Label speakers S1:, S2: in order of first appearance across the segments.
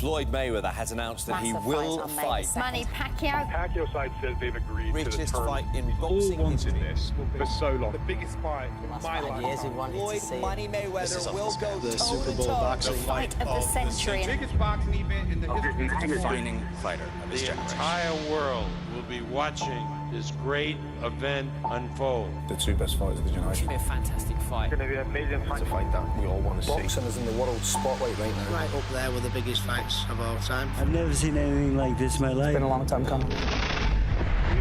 S1: Floyd Mayweather has announced that he will fight
S2: Manny Pacquiao.
S3: Pacquiao side says they've agreed to the
S1: richest
S3: terms.
S1: fight in
S3: All
S1: boxing
S3: wanted
S1: history.
S3: this for so long. The biggest fight of my life.
S4: Years we wanted to see it.
S1: Manny Mayweather will go
S5: the Super Bowl
S1: toe-to-toe.
S5: boxing
S2: Fight of the century.
S6: Biggest boxing event in the history of the
S5: defining fighter of his
S7: The
S5: generation.
S7: entire world will be watching this great event unfold.
S8: The two best fighters of the generation.
S4: Be a fantastic fight.
S3: It's going to be an amazing fight.
S8: It's a fight that we all want to see.
S5: Boxing is in the world spotlight right now.
S9: Right up there with the biggest fights of all time.
S10: I've never seen anything like this in my life.
S9: It's been a long time coming.
S6: We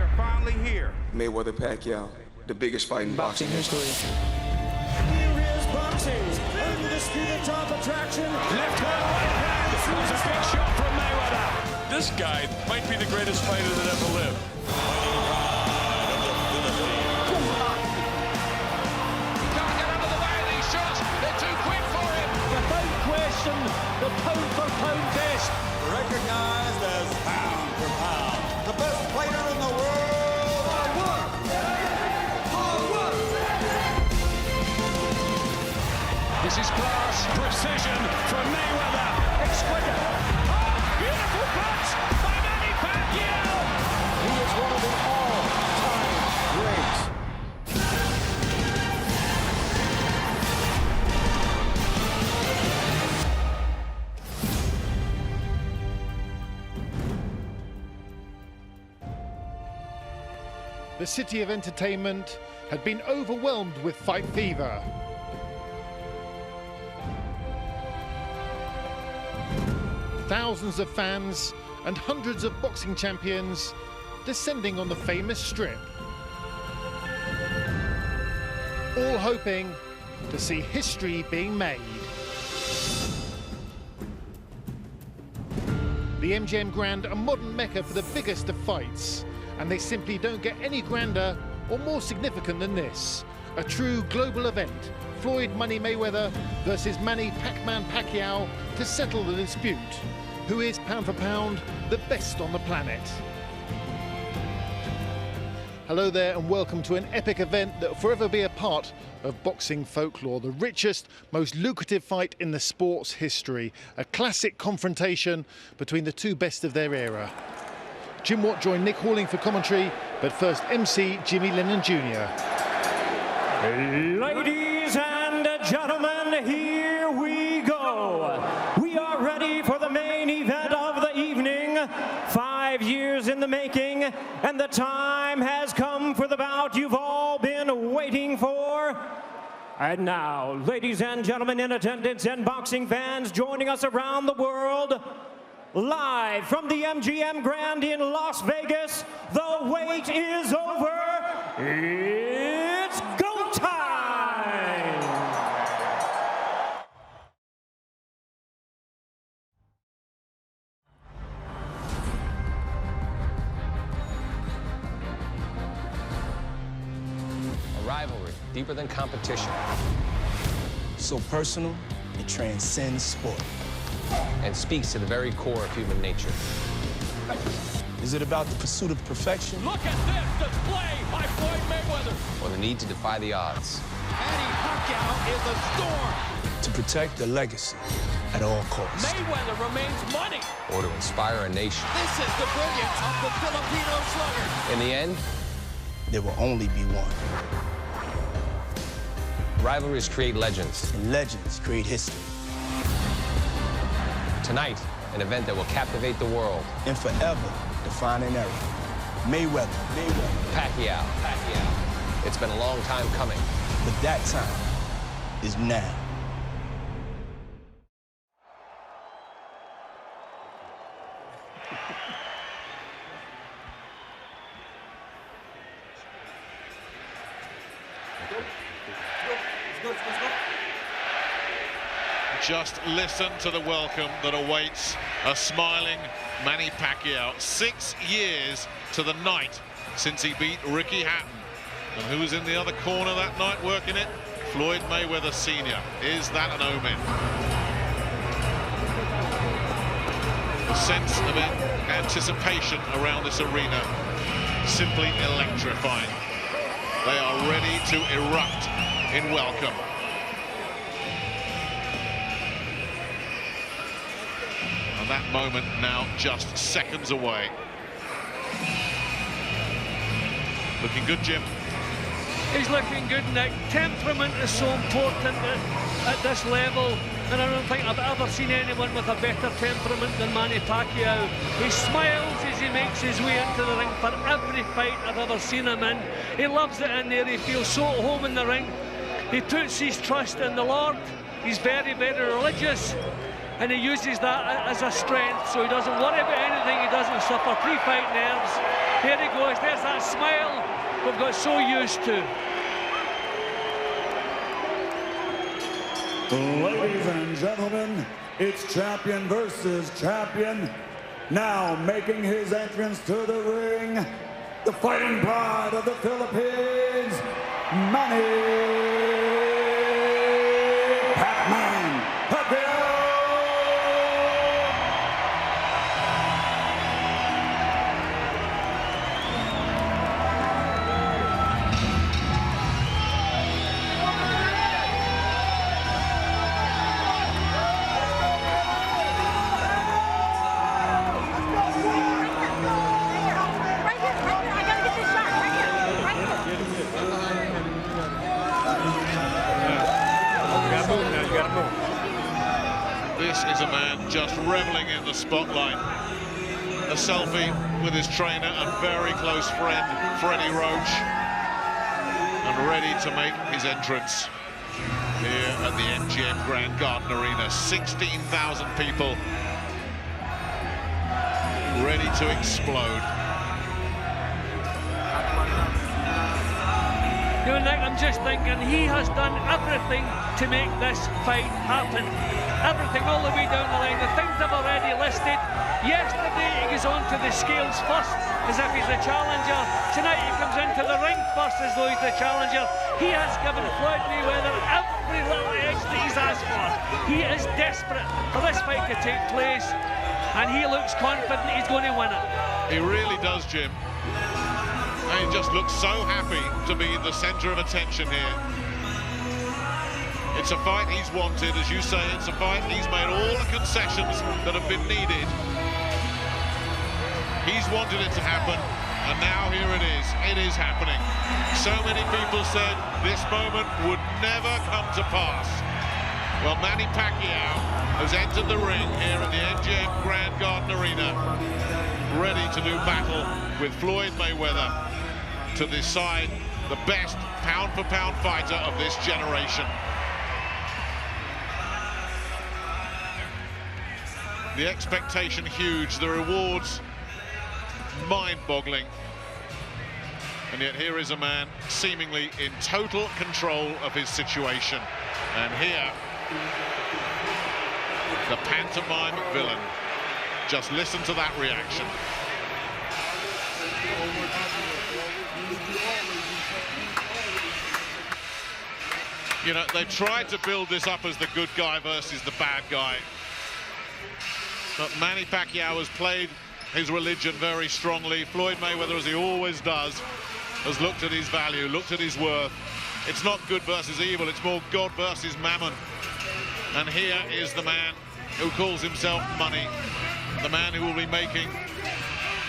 S6: are finally here.
S11: Mayweather Pacquiao, the biggest fight in boxing history.
S10: Here is boxing's undisputed top attraction.
S7: Left hand, right hand. This was a big shot from Mayweather. This guy might be the greatest fighter that ever lived.
S10: The pound-for-pound best.
S1: Recognized as pound for pound, the best fighter in the world. Hard work. Hard work.
S7: This is class precision from Mayweather. Exquisite. Oh, beautiful punch by Manny Pacquiao.
S10: He is one of the all-time greats.
S12: The city of entertainment had been overwhelmed with fight fever. Thousands of fans and hundreds of boxing champions descending on the famous strip. All hoping to see history being made. The MGM Grand, a modern mecca for the biggest of fights. And they simply don't get any grander or more significant than this. A true global event, Floyd Money Mayweather versus Manny Pac-Man Pacquiao to settle the dispute. Who is, pound for pound, the best on the planet? Hello there and welcome to an epic event that will forever be a part of boxing folklore. The richest, most lucrative fight in the sport's history. A classic confrontation between the two best of their era. Jim Watt joined Nick Halling for commentary, but first MC Jimmy Lennon Jr.
S10: Ladies and gentlemen, here we go. We are ready for the main event of the evening. 5 years in the making, and the time has come for the bout you've all been waiting for. And now, ladies and gentlemen in attendance and boxing fans joining us around the world, live from the MGM Grand in Las Vegas, the wait is over. It's go time!
S4: A rivalry deeper than competition
S5: So personal, it transcends sport.
S4: and speaks to the very core of human nature.
S5: Is it about the pursuit of perfection?
S7: Look at this display by Floyd Mayweather.
S4: Or the need to defy the odds.
S7: Manny Pacquiao is a storm.
S5: To protect the legacy at all costs.
S7: Mayweather remains money.
S4: Or to inspire a nation.
S7: This is the brilliance of the Filipino slugger.
S4: In the end,
S5: There will only be one.
S4: rivalries create legends.
S5: And legends create history.
S4: Tonight, an event that will captivate the world.
S5: And forever define an era. Mayweather.
S4: Pacquiao. It's been a long time coming.
S5: But that time is now.
S13: Just listen to the welcome that awaits a smiling Manny Pacquiao. 6 years to the night since he beat Ricky Hatton. And who was in the other corner that night working it? Floyd Mayweather Sr. Is that an omen? The sense of anticipation around this arena, simply electrifying. They are ready to erupt in welcome. And that moment now just seconds away. Looking good, Jim.
S14: He's looking good, Nick. Temperament is so important at this level, and I don't think I've ever seen anyone with a better temperament than Manny Pacquiao. He smiles as he makes his way into the ring for every fight I've ever seen him in. He loves it in there. He feels so at home in the ring. He puts his trust in the Lord. He's very, very religious, and he uses that as a strength, so he doesn't worry about anything. He doesn't suffer pre-fight nerves. Here he goes. There's that smile we've got so used to.
S15: Ladies and gentlemen, it's champion versus champion. Now making his entrance to the ring, the fighting pride of the Philippines, Manny Pacquiao.
S13: This is a man just reveling in the spotlight. A selfie with his trainer and very close friend, Freddie Roach, and ready to make his entrance here at the MGM Grand Garden Arena. 16,000 people ready to explode.
S14: You know, Nick, I'm just thinking he has done everything to make this fight happen. Everything, all the way down the line. The things I've already listed. Yesterday he goes on to the scales first as if he's the challenger. Tonight he comes into the ring first as though he's the challenger. He has given Floyd Mayweather every little edge that he's asked for. He is desperate for this fight to take place, and he looks confident he's going to win it.
S13: He really does, Jim. And he just looks so happy to be the centre of attention here. It's a fight he's wanted, as you say. It's a fight he's made all the concessions that have been needed. He's wanted it to happen, and now here it is. It is happening. So many people said this moment would never come to pass. Well, Manny Pacquiao has entered the ring here at the MGM Grand Garden Arena, ready to do battle with Floyd Mayweather to decide the best pound-for-pound fighter of this generation. The expectation huge, the rewards mind-boggling. And yet here is a man seemingly in total control of his situation. And here, the pantomime villain. Just listen to that reaction. You know, they tried to build this up as the good guy versus the bad guy. But Manny Pacquiao has played his religion very strongly. Floyd Mayweather, as he always does, has looked at his value, looked at his worth. It's not good versus evil, it's more God versus mammon. And here is the man who calls himself money, the man who will be making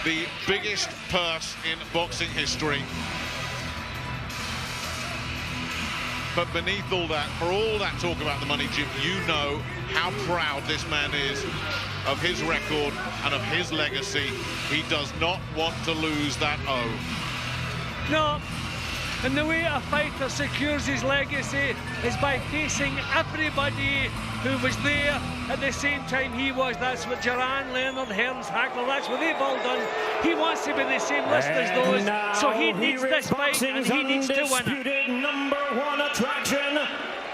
S13: the biggest purse in boxing history. But beneath all that, for all that talk about the money, Jim, you know how proud this man is of his record and of his legacy. He does not want to lose that O.
S14: No, and the way a fighter secures his legacy is by facing everybody who was there at the same time he was. That's what Duran, Leonard, Hearns, Hackler, that's what they've all done. He wants to be in the same list as those, so he needs this fight and he needs to win it.
S10: #1 attraction,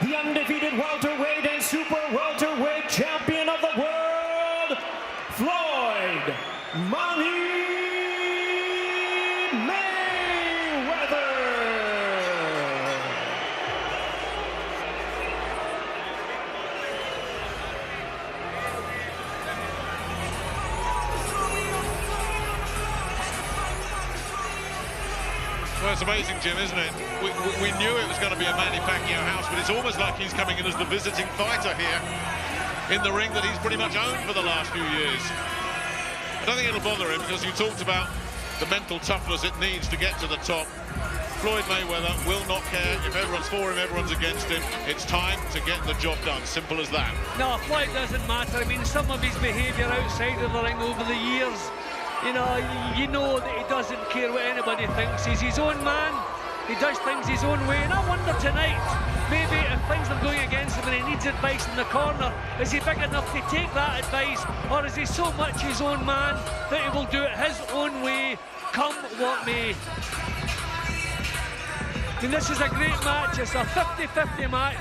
S10: the undefeated welterweight and super welterweight champion of the world, Floyd Manny Mayweather.
S13: Well, it's amazing, Jim, isn't it? We knew it was going to be a Manny Pacquiao house, but it's almost like he's coming in as the visiting fighter here. in the ring that he's pretty much owned for the last few years. I don't think it'll bother him, because you talked about the mental toughness it needs to get to the top. Floyd Mayweather will not care if everyone's for him, everyone's against him. It's time to get the job done. Simple as that.
S14: No, Floyd doesn't matter. I mean, some of his behaviour outside of the ring over the years, you know that he doesn't care what anybody thinks. He's his own man. He does things his own way. And I wonder tonight, maybe if things are going against him and he needs advice in the corner, is he big enough to take that advice, or is he so much his own man that he will do it his own way, come what may? I mean, this is a great match. It's a 50-50 match.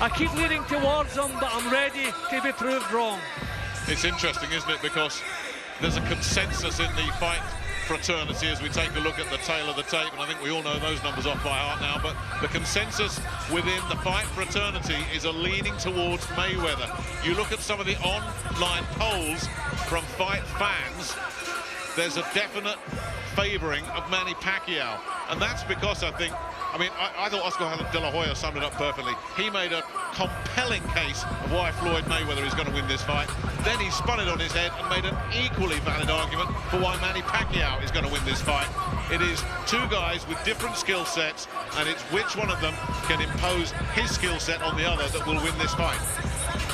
S14: I keep leaning towards him, but I'm ready to be proved wrong.
S13: It's interesting, isn't it? Because there's a consensus in the fight fraternity as we take a look at the tail of the tape, and I think we all know those numbers off by heart now, but the consensus within the fight fraternity is a leaning towards Mayweather. You look at some of the online polls from fight fans, there's a definite favouring of Manny Pacquiao, and that's because I thought Oscar De La Hoya summed it up perfectly. He made a compelling case of why Floyd Mayweather is going to win this fight. Then he spun it on his head and made an equally valid argument for why Manny Pacquiao is going to win this fight. It is two guys with different skill sets, and it's which one of them can impose his skill set on the other that will win this fight.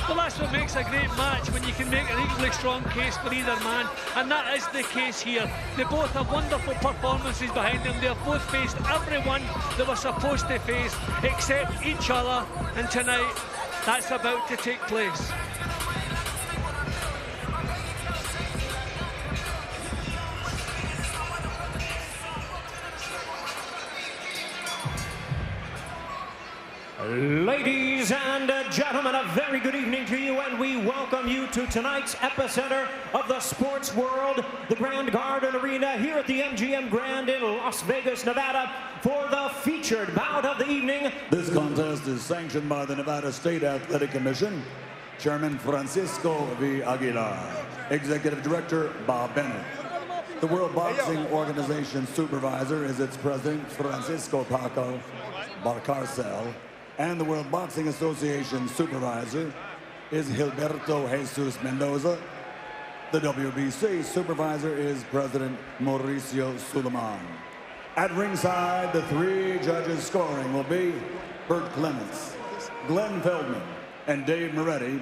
S14: Well, that's what makes a great match, when you can make an equally strong case for either man, and that is the case here. They both have wonderful performances behind them. They have both faced everyone they were supposed to face except each other, and tonight that's about to take place.
S10: Ladies and gentlemen, a very good evening to you, and we welcome you to tonight's epicenter of the sports world, the Grand Garden Arena here at the MGM Grand in Las Vegas, Nevada, for the featured bout of the evening.
S15: This contest is sanctioned by the Nevada State Athletic Commission, Chairman Francisco V. Aguilar, Executive Director Bob Bennett. The World Boxing Organization Supervisor is its President, Francisco Paco Barcarcel, and the World Boxing Association Supervisor is Gilberto Jesus Mendoza. The WBC Supervisor is President Mauricio Suleiman. At ringside, the three judges scoring will be Bert Clements, Glenn Feldman, and Dave Moretti,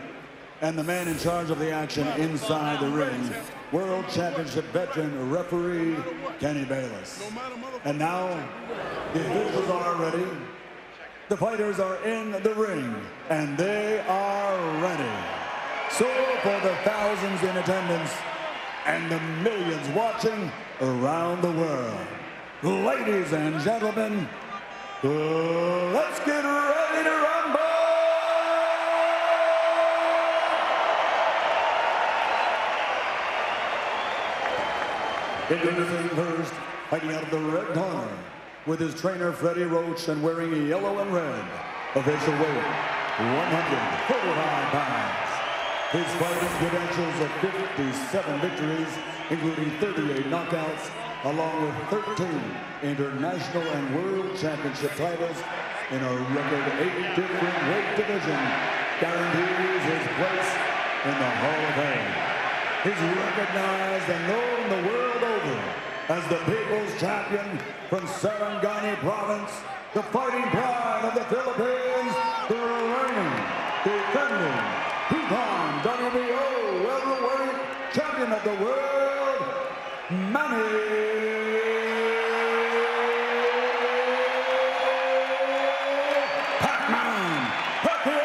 S15: and the man in charge of the action inside the ring, World Championship veteran referee Kenny Bayless. And now, the officials are ready. The fighters are in the ring, and they are ready. So for the thousands in attendance and the millions watching around the world, ladies and gentlemen, let's get ready to rumble! Introducing first, fighting out of the red corner, with his trainer Freddie Roach and wearing yellow and red, official weight 145 pounds. His fighting credentials of 57 victories, including 38 knockouts, along with 13 international and world championship titles in a record 8 different weight divisions, guarantees his place in the Hall of Fame. He's recognized and known the world over as the people's champion from Sarangani province, the fighting pride of the Philippines, the reigning, defending, two-time WBO welterweight champion of the world, Manny Pacquiao!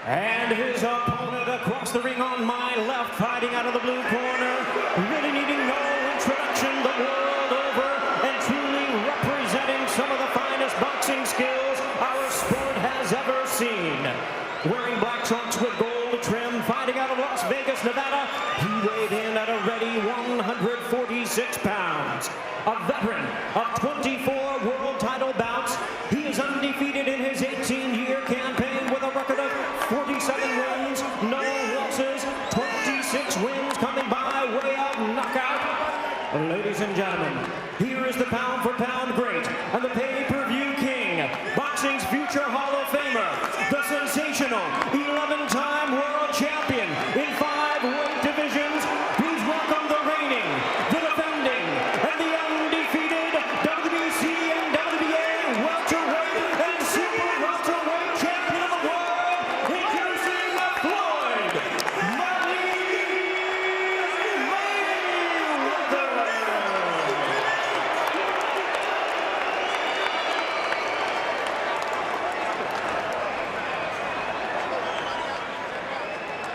S10: And his opponent across the ring on my left, fighting out of the blue corner, really needing no introduction the world over, and truly representing some of the finest boxing skills our sport has ever seen. Wearing black trunks with gold trim, fighting out of Las Vegas, Nevada, he weighed in at a ready 146 pounds. A veteran of 24 world title bouts, he is undefeated in his 18-year campaign with a record of 47 wins, no losses, 26 wins coming by way of knockout. Ladies and gentlemen, here is the pound-for-pound great and the pay-per-view king, boxing's future Hall of Famer, the sensational 11-time world champion in 5 weight divisions. Please welcome the reigning, the defending, and the undefeated WBC and WBA welterweight and super welterweight champion of the world, introducing Floyd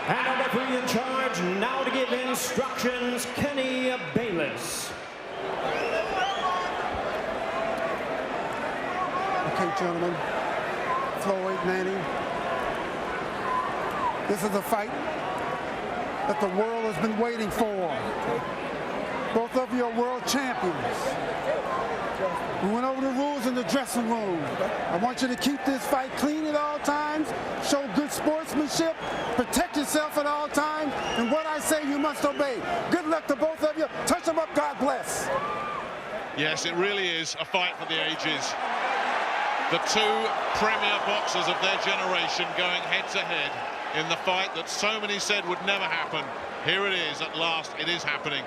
S10: And our referee in charge now to give instructions, Kenny Bayless.
S16: Okay, gentlemen, Floyd, Manny, this is a fight that the world has been waiting for. Both of you are world champions. We went over the rules in the dressing room. I want you to keep this fight clean at all times, show good sportsmanship, protect yourself at all times, and what I say you must obey. Good luck to both of you. Touch them up, God bless.
S13: Yes, it really is a fight for the ages. The 2 premier boxers of their generation going head-to-head in the fight that so many said would never happen. Here it is, at last, it is happening.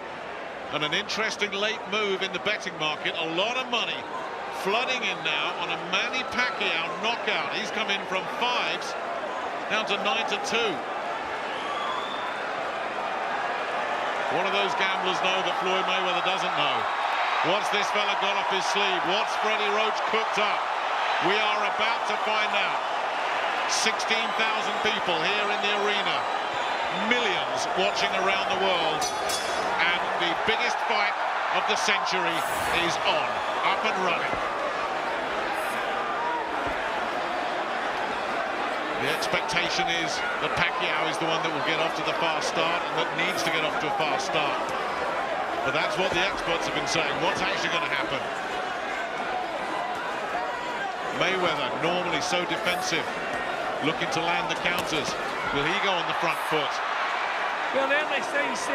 S13: And an interesting late move in the betting market. A lot of money flooding in now on a Manny Pacquiao knockout. He's come in from 5s down to 9-2. One of those gamblers know that Floyd Mayweather doesn't know. What's this fella got up his sleeve? What's Freddie Roach cooked up? We are about to find out. 16,000 people here in the arena. Millions watching around the world. And the biggest fight of the century is on, up and running. The expectation is that Pacquiao is the one that will get off to the fast start and that needs to get off to a fast start. But that's what the experts have been saying. What's actually going to happen? Mayweather, normally so defensive, looking to land the counters. Will he go on the front foot?
S14: Well, the early signs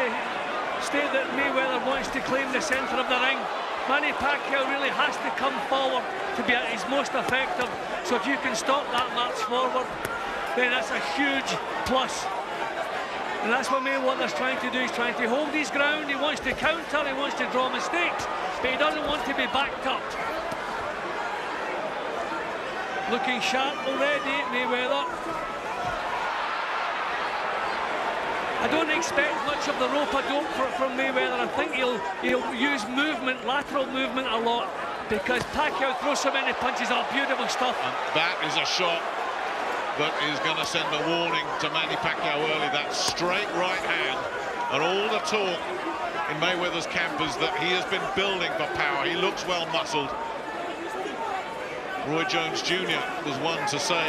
S14: state that Mayweather wants to claim the centre of the ring. Manny Pacquiao really has to come forward to be at his most effective. So if you can stop that march forward, then that's a huge plus. And that's what Mayweather's trying to do. He's trying to hold his ground. He wants to counter. He wants to draw mistakes, but he doesn't want to be backed up. Looking sharp already, Mayweather. I don't expect much of the rope-a-dope from Mayweather. I think he'll use movement, lateral movement a lot, because Pacquiao throws so many punches. Oh, beautiful stuff.
S13: And that is a shot that is going to send a warning to Manny Pacquiao early. That straight right hand, and all the talk in Mayweather's camp is that he has been building for power. He looks well muscled. Roy Jones Jr. was one to say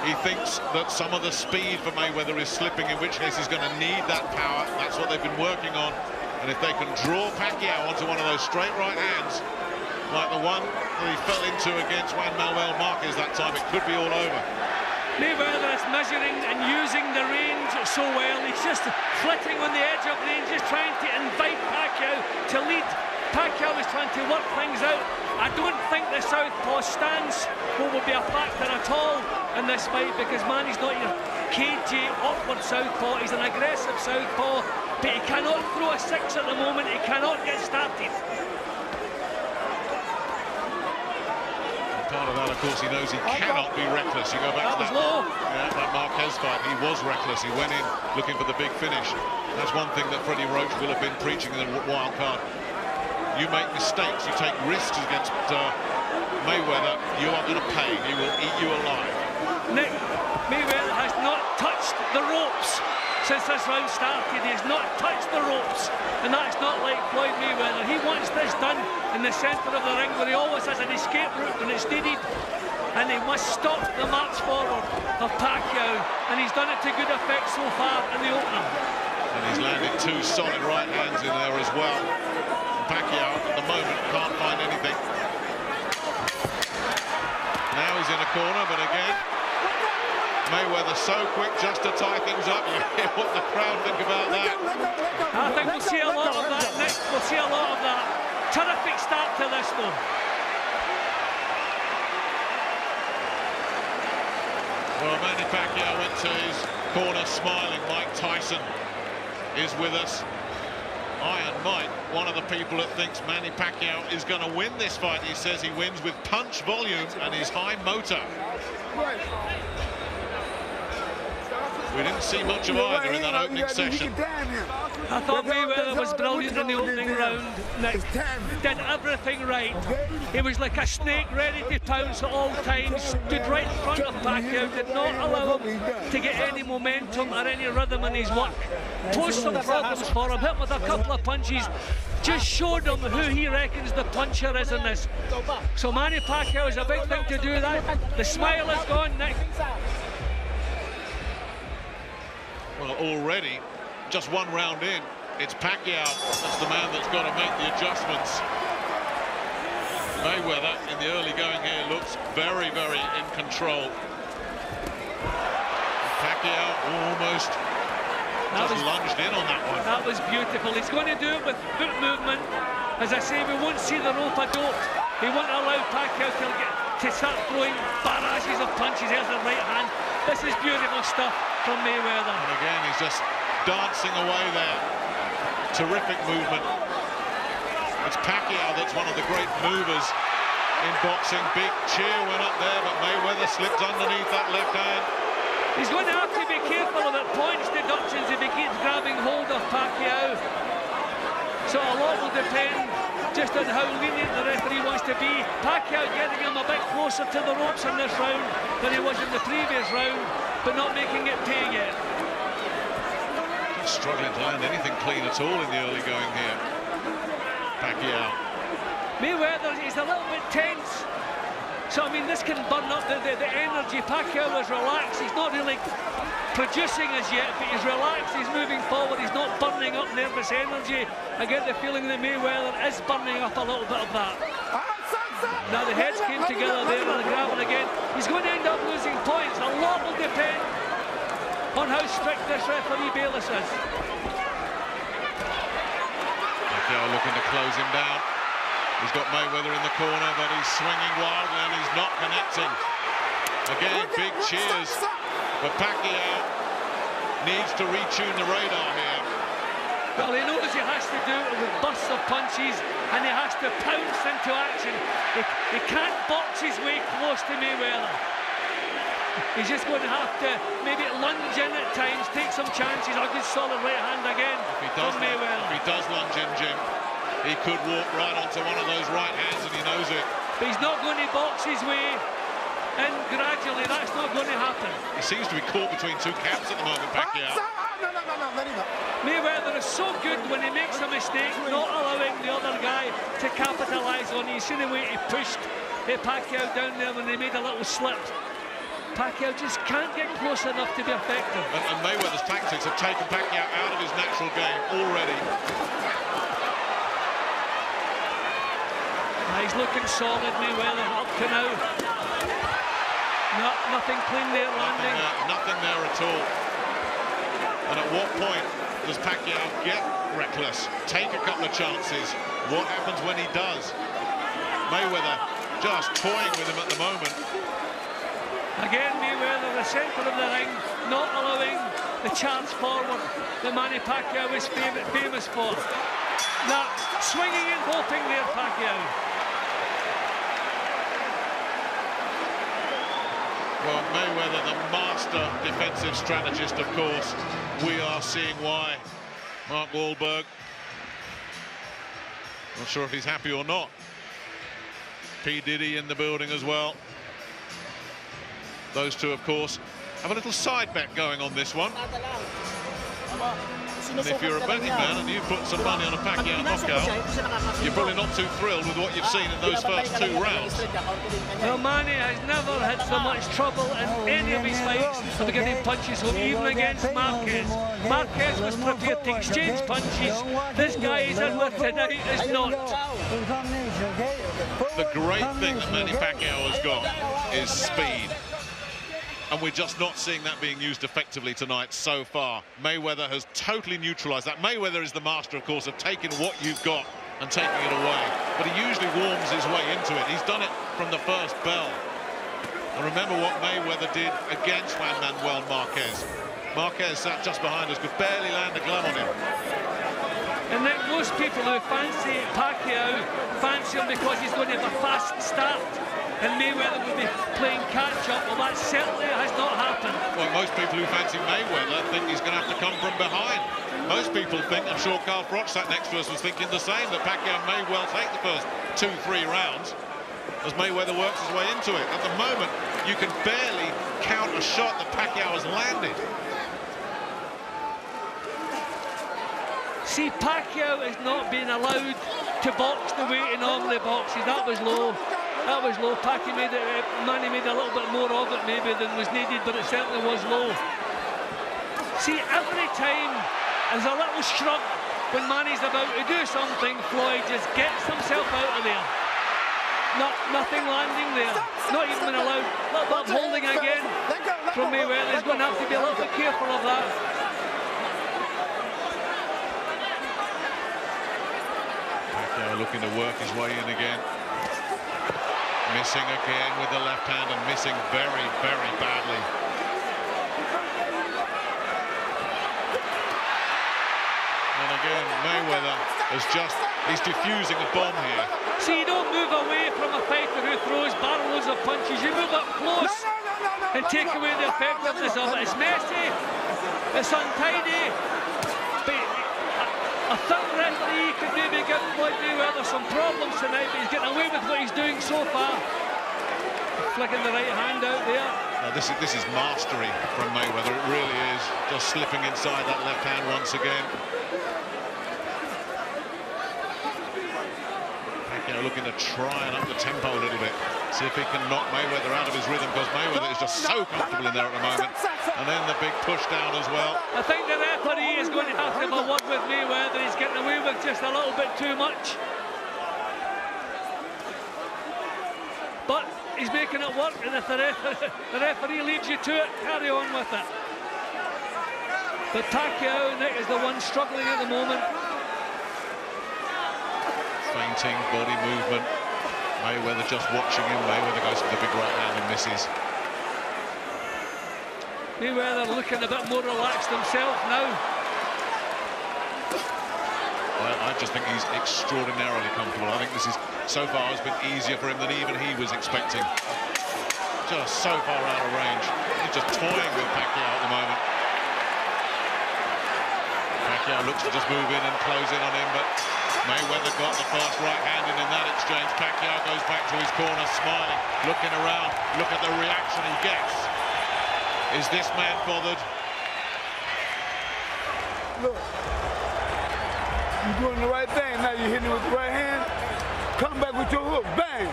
S13: he thinks that some of the speed for Mayweather is slipping, in which case he's going to need that power. That's what they've been working on. And if they can draw Pacquiao onto one of those straight right hands, like the one that he fell into against Juan Manuel Marquez that time, it could be all over.
S14: Mayweather is measuring and using the range so well. He's just flitting on the edge of range, just trying to invite Pacquiao to lead. Pacquiao is trying to work things out. I don't think the southpaw stance will be a factor at all in this fight, because Manny's not your cagey, awkward southpaw. He's an aggressive southpaw, but he cannot throw a 6 at the moment. He cannot get started.
S13: Part of that, of course, he knows he cannot be reckless. You go back to that Marquez fight, he was reckless. He went in looking for the big finish. That's one thing that Freddie Roach will have been preaching in the wild card. You make mistakes, you take risks against Mayweather, you are going to pay. He will eat you alive.
S14: Nick, Mayweather has not touched the ropes since this round started. He has not touched the ropes, and that's not like Floyd Mayweather. He wants this done in the centre of the ring, where he always has an escape route when it's needed, and he must stop the march forward of Pacquiao, and he's done it to good effect so far in the opener.
S13: And he's landed 2 solid right hands in there as well. Pacquiao at the moment can't find anything. Now he's in a corner, but again, Mayweather so quick just to tie things up. You hear what the crowd think about that.
S14: I think we'll see a lot of that, Nick. We'll see a lot of though.
S13: Well, Manny Pacquiao went to his corner smiling. Mike Tyson is with us. Iron Mike, one of the people that thinks Manny Pacquiao is going to win this fight. He says he wins with punch volume and his high motor. We didn't see much of either in that opening session.
S14: I thought Mayweather was brilliant in the opening round. Nick did everything right. He was like a snake ready to pounce at all times. Stood right in front of Pacquiao, did not allow him to get any momentum or any rhythm in his work. Posed some problems for him, hit with a couple of punches. Just showed him who he reckons the puncher is in this. So Manny Pacquiao is a big thing to do that. The smile is gone, Nick.
S13: Well, already, just one round in, it's Pacquiao that's the man that's got to make the adjustments. Mayweather in the early going here looks very, very in control. Pacquiao almost just lunged in on that one.
S14: That was beautiful. He's going to do it with foot movement. As I say, we won't see the rope-a-dope. He won't allow Pacquiao to start throwing barrages of punches. There's the right hand. This is beautiful stuff from Mayweather.
S13: And again, he's just dancing away there. Terrific movement. It's Pacquiao that's one of the great movers in boxing. Big cheer went up there, but Mayweather slipped underneath that left hand.
S14: He's going to have to be careful about points deductions if he keeps grabbing hold of Pacquiao. So a lot will depend just on how lenient the referee wants to be. Pacquiao getting him a bit closer to the ropes in this round than he was in the previous round, but not making it pay yet.
S13: He's struggling to land anything clean at all in the early going here. Pacquiao.
S14: Mayweather is a little bit tense. So, I mean, this can burn up the energy. Pacquiao is relaxed. He's not really producing as yet, but he's relaxed. He's moving forward. He's not burning up nervous energy. I get the feeling that Mayweather is burning up a little bit of that. Now the heads came together there on the gravel again. He's going to end up losing points. A lot will depend on how strict this referee Bayless is.
S13: Pacquiao looking to close him down. He's got Mayweather in the corner, but he's swinging wildly and he's not connecting. Again, big cheers. But Pacquiao needs to retune the radar here.
S14: Well, he knows he has to do it with bursts of punches and he has to pounce into action. He can't box his way close to Mayweather. He's just going to have to maybe lunge in at times, take some chances. A good solid right hand again from Mayweather.
S13: If he does lunge in, Jim, he could walk right onto one of those right hands and he knows it.
S14: But he's not going to box his way in gradually. That's not going to happen.
S13: He seems to be caught between two camps at the moment, Pacquiao.
S14: Mayweather is so good when he makes a mistake, not allowing the other guy to capitalise on it. You see the way he pushed Pacquiao down there when he made a little slip. Pacquiao just can't get close enough to be effective.
S13: And Mayweather's tactics have taken Pacquiao out of his natural game already.
S14: He's looking solid, Mayweather, up to now. Nothing clean there landing.
S13: Nothing there at all. And at what point does Pacquiao get reckless, take a couple of chances? What happens when he does? Mayweather just toying with him at the moment.
S14: Again, Mayweather, the centre of the ring, not allowing the chance forward that Manny Pacquiao is famous for. Now, swinging and hoping there, Pacquiao.
S13: Well, Mayweather, the master defensive strategist, of course. We are seeing why. Mark Wahlberg. Not sure if he's happy or not. P. Diddy in the building as well. Those two, of course, have a little side bet going on this one. And if you're a betting man and you put some money on a Pacquiao knockout, you're probably not too thrilled with what you've seen in those first two rounds.
S14: Well, Manny has never had so much trouble in any of his fights of getting punches home, even against Marquez. Marquez was prepared to exchange punches. This guy he's in with tonight is not.
S13: The great thing that Manny Pacquiao has got is speed. And we're just not seeing that being used effectively tonight so far. Mayweather has totally neutralised that. Mayweather is the master, of course, of taking what you've got and taking it away. But he usually warms his way into it. He's done it from the first bell. And remember what Mayweather did against Juan Manuel Marquez. Marquez sat just behind us, could barely land a glove on him.
S14: And then most people who fancy Pacquiao fancy him because he's going to have a fast start. And Mayweather will be playing catch-up. Well, that certainly has not happened.
S13: Well, most people who fancy Mayweather think he's going to have to come from behind. Most people think, I'm sure Carl Froch sat next to us was thinking the same, that Pacquiao may well take the first 2-3 rounds as Mayweather works his way into it. At the moment, you can barely count a shot that Pacquiao has landed.
S14: See, Pacquiao is not being allowed to box the way he normally boxes. That was low. That was low. Manny made a little bit more of it maybe than was needed, but it certainly was low. See, every time there's a little shrug when Manny's about to do something, Floyd just gets himself out of there. Nothing landing there. Not even been allowed. A little bit of holding again from Mayweather. He's going to have to be a little bit careful of that.
S13: Pacquiao looking to work his way in again. Missing again with the left hand and missing very, very badly. And again, Mayweather he's diffusing a bomb here.
S14: See, you don't move away from a fighter who throws barrels of punches. You move up close and take away the effectiveness of it. It's messy, it's untidy, but a third referee could maybe give Floyd Mayweather some problems tonight, but he's getting away with what he's doing so far. Flicking the right hand out there.
S13: Now this is mastery from Mayweather, it really is. Just slipping inside that left hand once again. Pacquiao looking to try and up the tempo a little bit. See if he can knock Mayweather out of his rhythm, because Mayweather is just so comfortable in there at the moment. And then the big push down as well.
S14: I think the referee is going to have to have a word with Mayweather. He's getting away with just a little bit too much. But he's making it work, and if the referee leaves you to it, carry on with it. But Pacquiao, Nick, is the one struggling at the moment.
S13: Fainting, body movement. Mayweather just watching him. Mayweather goes for the big right hand and misses.
S14: Mayweather looking a bit more relaxed himself now.
S13: Well, I just think he's extraordinarily comfortable. I think this is, so far, has been easier for him than even he was expecting. Just so far out of range. He's just toying with Pacquiao at the moment. Pacquiao looks to just move in and close in on him, but Mayweather got the first right hand in that exchange. Pacquiao goes back to his corner, smiling, looking around. Look at the reaction he gets. Is this man bothered?
S16: Look, you're doing the right thing. Now you're hitting it with the right hand. Come back with your hook, bang!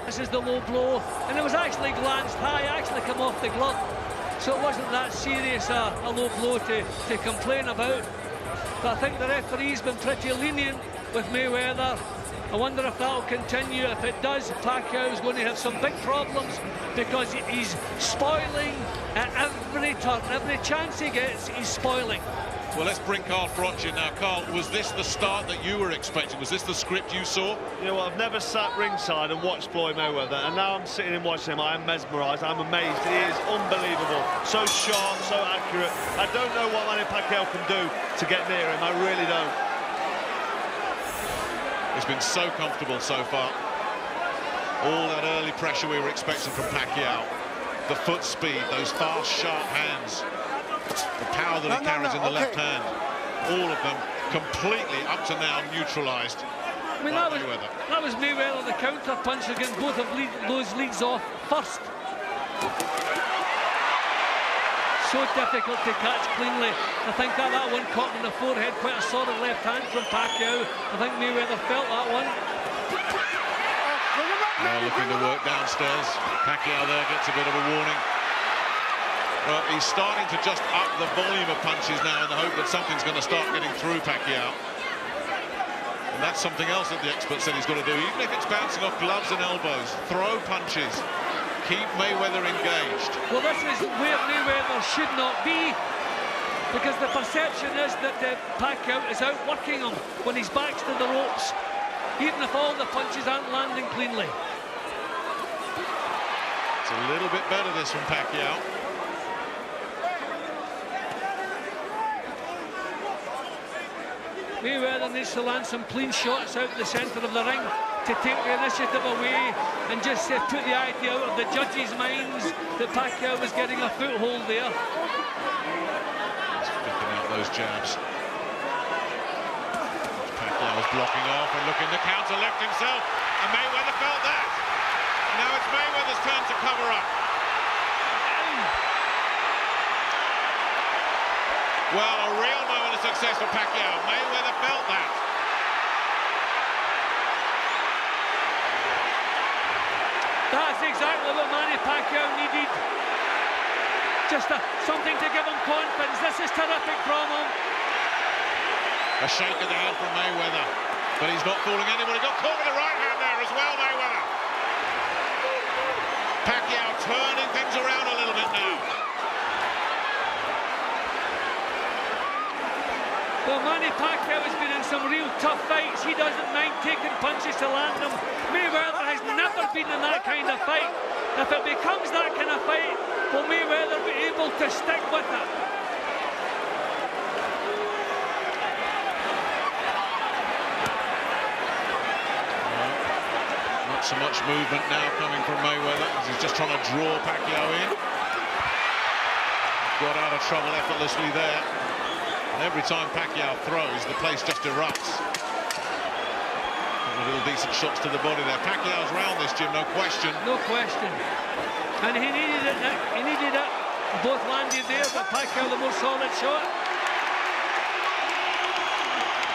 S14: This is the low blow, and it was actually glanced high, actually come off the glove. So it wasn't that serious a low blow to complain about. But I think the referee's been pretty lenient with Mayweather. I wonder if that'll continue. If it does, Pacquiao is going to have some big problems, because he's spoiling at every turn. Every chance he gets, he's spoiling.
S13: Well, let's bring Carl Froch in now. Carl, was this the start that you were expecting? Was this the script you saw?
S17: You know what, I've never sat ringside and watched Floyd Mayweather, and now I'm sitting and watching him. I'm mesmerised, I'm amazed. He is unbelievable. So sharp, so accurate. I don't know what Manny Pacquiao can do to get near him. I really don't.
S13: He's been so comfortable so far. All that early pressure we were expecting from Pacquiao. The foot speed, those fast, sharp hands. The power that he carries in the left hand. All of them completely, up to now, neutralised.
S14: I mean, that was Mayweather, the counter punch against both of those leads off first. So difficult to catch cleanly. I think that one caught in the forehead, quite a solid left hand from Pacquiao. I think Mayweather felt that one.
S13: Now looking to work downstairs. Pacquiao there gets a bit of a warning. Well, he's starting to just up the volume of punches now in the hope that something's going to start getting through Pacquiao. And that's something else that the expert said he's got to do, even if it's bouncing off gloves and elbows. Throw punches. keep Mayweather engaged.
S14: Well, this is where Mayweather should not be, because the perception is that Pacquiao is outworking him when his back's to the ropes, even if all the punches aren't landing cleanly.
S13: It's a little bit better, this from Pacquiao.
S14: Mayweather needs to land some clean shots out the centre of the ring to take the initiative away and just put the idea out of the judges' minds that Pacquiao was getting a foothold there.
S13: He's flicking out those jabs. Pacquiao is blocking off and looking to counter left himself, and Mayweather felt that. Now it's Mayweather's turn to cover up. Well, a real moment of success for Pacquiao. Mayweather felt that.
S14: That's exactly what Manny Pacquiao needed. Just something to give him confidence. This is terrific from him.
S13: A shake of the hand from Mayweather, but he's not fooling anybody. Got caught with the right hand there as well, Mayweather. Pacquiao turning things around a little bit now.
S14: Well, Manny Pacquiao has been in some real tough fights. He doesn't mind taking punches to land them. Mayweather has never been in that kind of fight. If it becomes that kind of fight, will Mayweather be able to stick with it?
S13: Not so much movement now coming from Mayweather, as he's just trying to draw Pacquiao in. Got out of trouble effortlessly there. And every time Pacquiao throws, the place just erupts. Little decent shots to the body there. Pacquiao's round this, Jim, no question.
S14: No question. And he needed it, Nick. He needed it. Both landed there, but Pacquiao the more solid shot.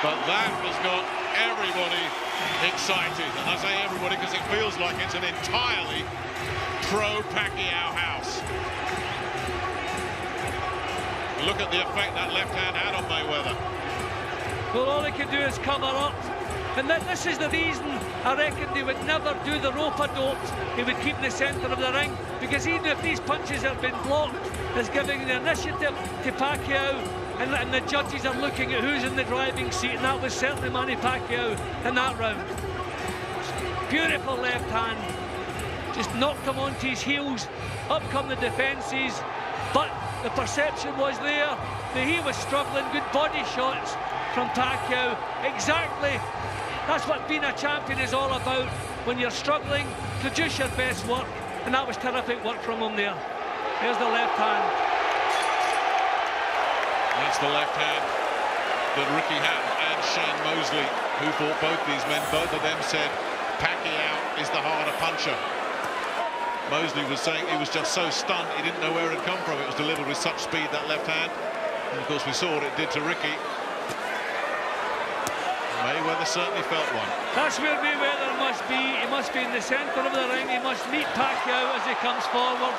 S13: But that has got everybody excited. And I say everybody because it feels like it's an entirely pro-Pacquiao house. Look at the effect that left hand had on Mayweather.
S14: Well, all he could do is cover up. And this is the reason I reckon they would never do the rope-a-dope. He would keep in the centre of the ring, because even if these punches have been blocked, it's giving the initiative to Pacquiao, and the judges are looking at who's in the driving seat, and that was certainly Manny Pacquiao in that round. Beautiful left hand, just knocked him onto his heels. Up come the defences, but the perception was there that he was struggling. Good body shots from Pacquiao. Exactly. That's what being a champion is all about. When you're struggling, produce your best work. And that was terrific work from him there. There's the left hand.
S13: That's the left hand that Ricky Hatton and Shane Mosley, who fought both these men, both of them said Pacquiao is the harder puncher. Mosley was saying he was just so stunned, he didn't know where it had come from. It was delivered with such speed, that left hand. And of course, we saw what it did to Ricky. Mayweather certainly felt one.
S14: That's where Mayweather must be. He must be in the centre of the ring. He must meet Pacquiao as he comes forward.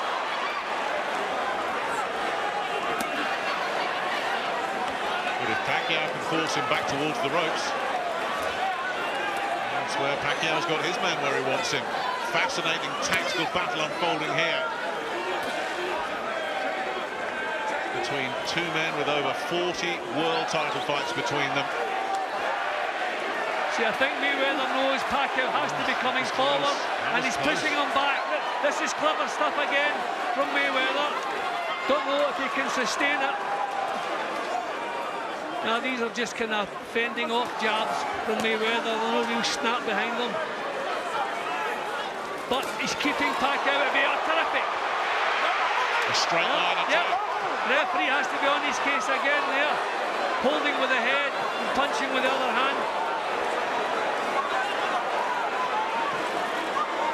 S13: But if Pacquiao can force him back towards the ropes, that's where Pacquiao's got his man where he wants him. Fascinating tactical battle unfolding here between two men with over 40 world title fights between them.
S14: See, I think Mayweather knows Pacquiao has to be coming forward, and he's pushing him back. This is clever stuff again from Mayweather. Don't know if he can sustain it. Now, these are just kind of fending off jabs from Mayweather. There's no real snap behind them. But he's keeping Pacquiao at bay. Terrific.
S13: A straight line attack.
S14: The referee has to be on his case again there. Holding with the head and punching with the other hand.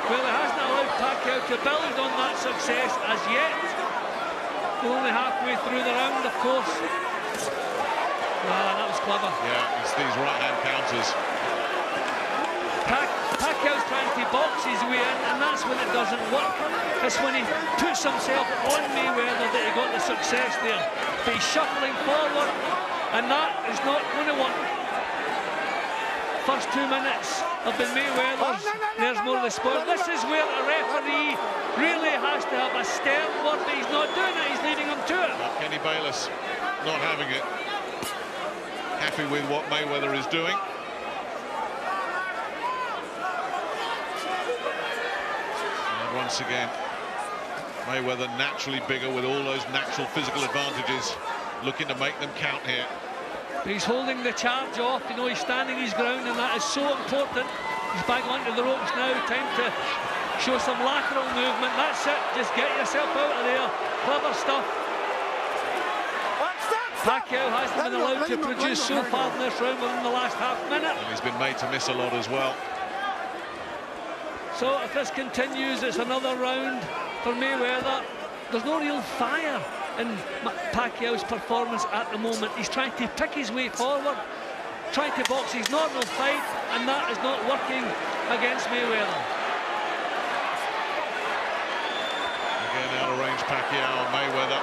S14: Well, it hasn't allowed Pacquiao to build on that success as yet. We're only halfway through the round, of course. That was clever.
S13: Yeah, it's these right-hand counters.
S14: Pacquiao's trying to box his way in, and that's when it doesn't work. It's when he puts himself on Mayweather that he got the success there. But he's shuffling forward, and that is not going to work. first 2 minutes have been Mayweather's. There's more of the spoil. This is where a referee really has to have a stern word, but he's not doing it. He's leading him to it.
S13: Kenny Bayless not having it. Happy with what Mayweather is doing. And once again, Mayweather naturally bigger with all those natural physical advantages, looking to make them count here.
S14: He's holding the charge off, you know, he's standing his ground, and that is so important. He's back onto the ropes now, time to show some lateral movement. That's it, just get yourself out of there. Clever stuff. Pacquiao hasn't been allowed to produce so far in this round within the last half minute.
S13: And he's been made to miss a lot as well.
S14: So if this continues, it's another round for Mayweather. There's no real fire in Pacquiao's performance at the moment. He's trying to pick his way forward, trying to box his normal fight, and that is not working against Mayweather.
S13: Again, out of range Pacquiao and Mayweather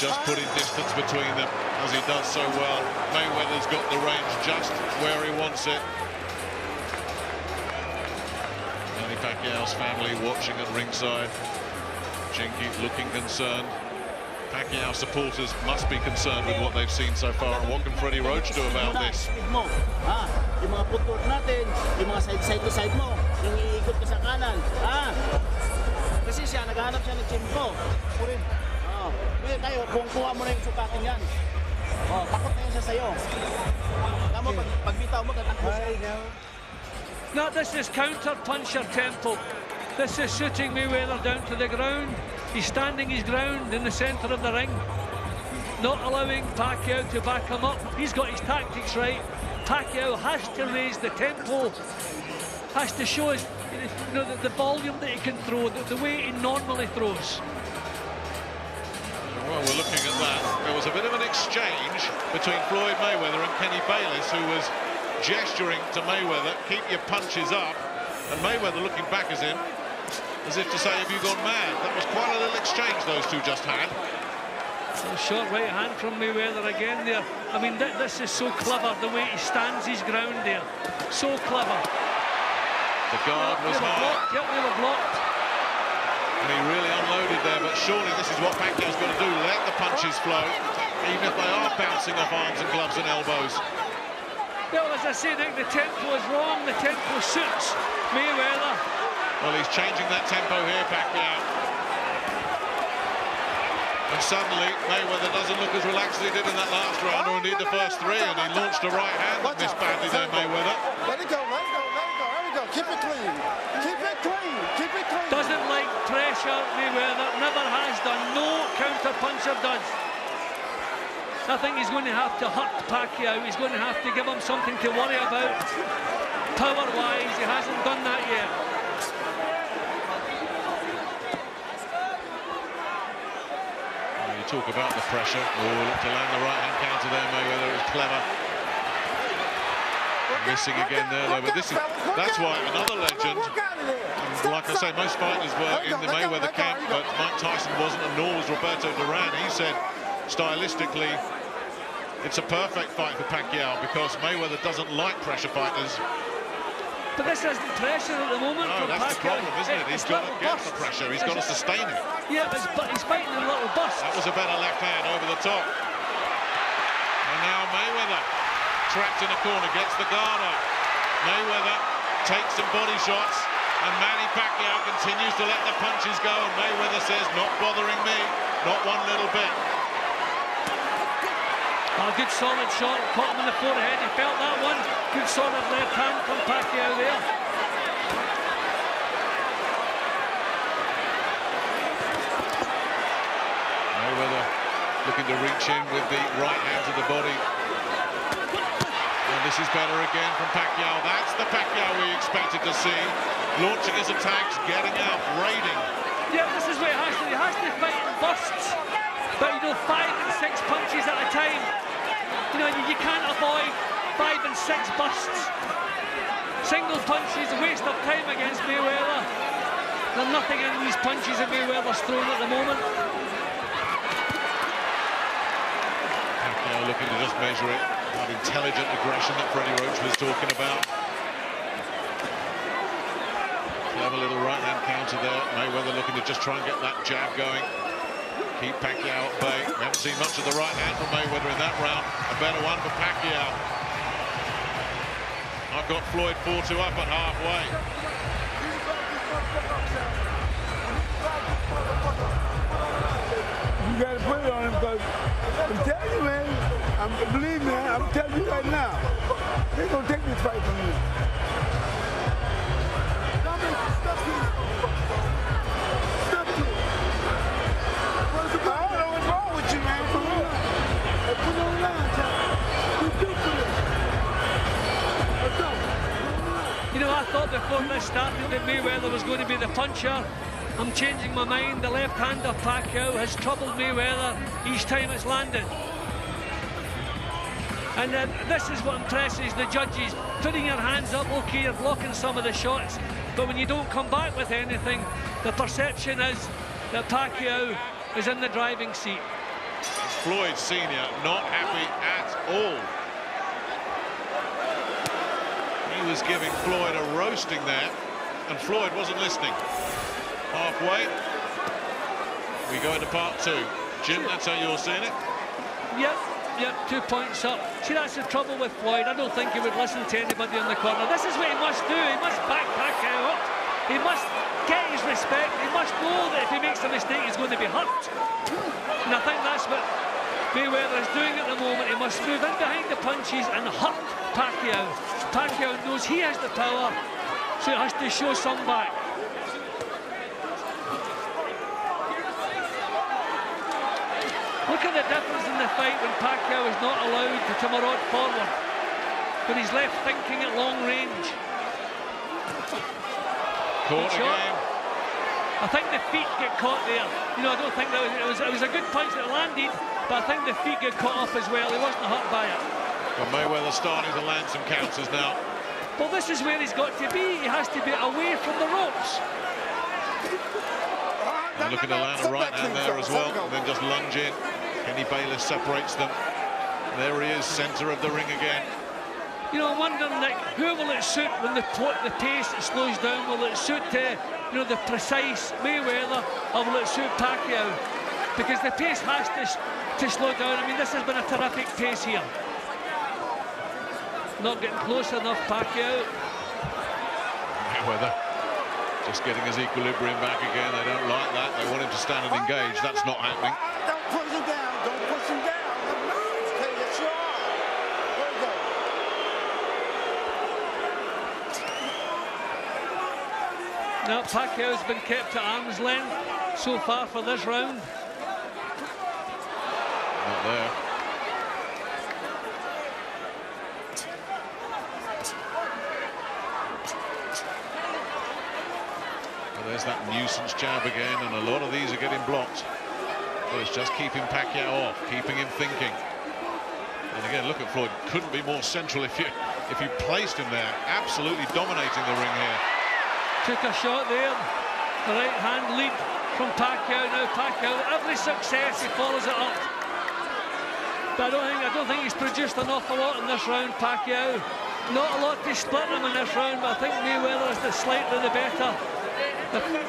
S13: just putting distance between them, as he does so well. Mayweather's got the range just where he wants it. Manny Pacquiao's family watching at ringside. Chinky looking concerned. Pacquiao supporters must be concerned with what they've seen so far. And what can Freddie Roach do about this?
S9: Yung mga footwork natin, yung mga side to side mo, yung iikot ka sa kanan. Kasi siya, naghahanap siya ng chinko. Ngayon tayo, kung kuha mo na yung sukatin yan. Takot na yan siya sa'yo. Kaya mo, pag bitaw mo, tatakbo siya.
S14: Now this is counter-puncher tempo. This is shooting Mayweather down to the ground. He's standing his ground in the centre of the ring, not allowing Pacquiao to back him up. He's got his tactics right. Pacquiao has to raise the tempo, has to show his, you know, the volume that he can throw, the way he normally throws.
S13: Well, we're looking at that. There was a bit of an exchange between Floyd Mayweather and Kenny Bayless, who was gesturing to Mayweather, keep your punches up, and Mayweather looking back at him as if to say, have you gone mad? That was quite a little exchange those two just had.
S14: A short right hand from Mayweather again there. I mean, this is so clever, the way he stands his ground there. So clever.
S13: The guard was high.
S14: Yep, they were blocked.
S13: And he really unloaded there, but surely this is what Pacquiao's got to do, let the punches flow, even if they are bouncing off arms and gloves and elbows.
S14: Well, as I say, Nick, the tempo is wrong, the tempo suits Mayweather.
S13: Well, he's changing that tempo here, Pacquiao. And suddenly, Mayweather doesn't look as relaxed as he did in that last round, or indeed the first three, and he launched a right hand that missed badly there, Mayweather.
S16: Let it go, let it go, let it go. There we go. Keep it clean. Keep it clean. Keep it clean.
S14: Doesn't like pressure, Mayweather. Never has done. No counter-puncher does. I think he's going to have to hurt Pacquiao. He's going to have to give him something to worry about. Power-wise, he hasn't done that yet.
S13: You talk about the pressure. Oh, look to land the right-hand counter there, Mayweather. It was clever. Missing again there, though. But this is—that's why another legend. And like I say, most fighters were in the Mayweather camp, but Mike Tyson wasn't, and nor was Roberto Duran. He said, stylistically, it's a perfect fight for Pacquiao because Mayweather doesn't like pressure fighters.
S14: But this isn't pressure at the moment.
S13: No, that's the problem, isn't it? He's got to get the pressure. He's got to sustain it.
S14: Yeah, but he's fighting a little bust.
S13: That was a better left hand over the top. And now Mayweather, trapped in a corner, gets the guard up. Mayweather takes some body shots, and Manny Pacquiao continues to let the punches go, and Mayweather says, not bothering me, not one little bit.
S14: A good solid shot, caught him in the forehead, he felt that one. Good solid left hand from Pacquiao there.
S13: Mayweather looking to reach in with the right hand to the body. And this is better again from Pacquiao. That's the Pacquiao we expected to see. Launching his attacks, getting out, raiding.
S14: Yeah, this is where he has to fight in bursts. But, you know, 5 and 6 punches at a time. You know, you can't avoid 5 and 6 bursts. Single punches, a waste of time against Mayweather. There's nothing in these punches that Mayweather's thrown at the moment.
S13: Pacquiao looking to just measure it. That intelligent aggression that Freddie Roach was talking about. Clever little right-hand counter there. Mayweather looking to just try and get that jab going. Keep Pacquiao at bay. We haven't seen much of the right hand from Mayweather in that round. A better one for Pacquiao. I've got Floyd 4-2 up at halfway.
S16: You got to put it on him, because I'm telling you, man, believe me, I'm telling you right now, they're going to take this fight from you.
S14: You know, I thought before this started that Mayweather was going to be the puncher. I'm changing my mind. The left hand of Pacquiao has troubled Mayweather each time it's landed. And this is what impresses the judges. Putting your hands up, okay, you're blocking some of the shots, but when you don't come back with anything, the perception is that Pacquiao is in the driving seat.
S13: Floyd Sr. not happy at all. He was giving Floyd a roasting there, and Floyd wasn't listening. Halfway, we go into part two. Jim, that's how you're seeing it?
S14: Yep, 2 points up. See, that's the trouble with Floyd. I don't think he would listen to anybody in the corner. This is what he must do. He must back Pacquiao up. He must get his respect. He must know that if he makes a mistake, he's going to be hurt. And I think that's what Mayweather is doing at the moment. He must move in behind the punches and hurt Pacquiao. Pacquiao knows he has the power, so he has to show some back. Look at the difference in the fight when Pacquiao is not allowed to maraud forward, when he's left thinking at long range.
S13: Caught again.
S14: I think the feet get caught there. You know, I don't think that it was a good punch that landed, but I think the feet get caught up as well. He wasn't hurt by it.
S13: But Mayweather starting to land some counters now.
S14: Well, this is where he's got to be. He has to be away from the ropes.
S13: And looking to land a right hand there as well, and then just lunge in. Kenny Bayless separates them. There he is, centre of the ring again.
S14: You know, I'm wondering, Nick, who will it suit when the pace slows down? Will it suit, you know, the precise Mayweather, or will it suit Pacquiao? Because the pace has to slow down. I mean, this has been a terrific pace here. Not getting close enough, Pacquiao.
S13: Mayweather just getting his equilibrium back again. They don't like that. They want him to stand and engage. That's not happening.
S16: Don't push him down. Don't push him down. Okay, yes, you are. There you go.
S14: Now, Pacquiao's been kept at arm's length so far for this round.
S13: Not there. There's that nuisance jab again, and a lot of these are getting blocked. But it's just keeping Pacquiao off, keeping him thinking. And again, look at Floyd. Couldn't be more central if you placed him there. Absolutely dominating the ring here.
S14: Took a shot there. The right hand lead from Pacquiao. Now Pacquiao, every success he follows it up. But I don't think he's produced an awful lot in this round, Pacquiao. Not a lot to split him in this round, but I think Mayweather is slightly the better.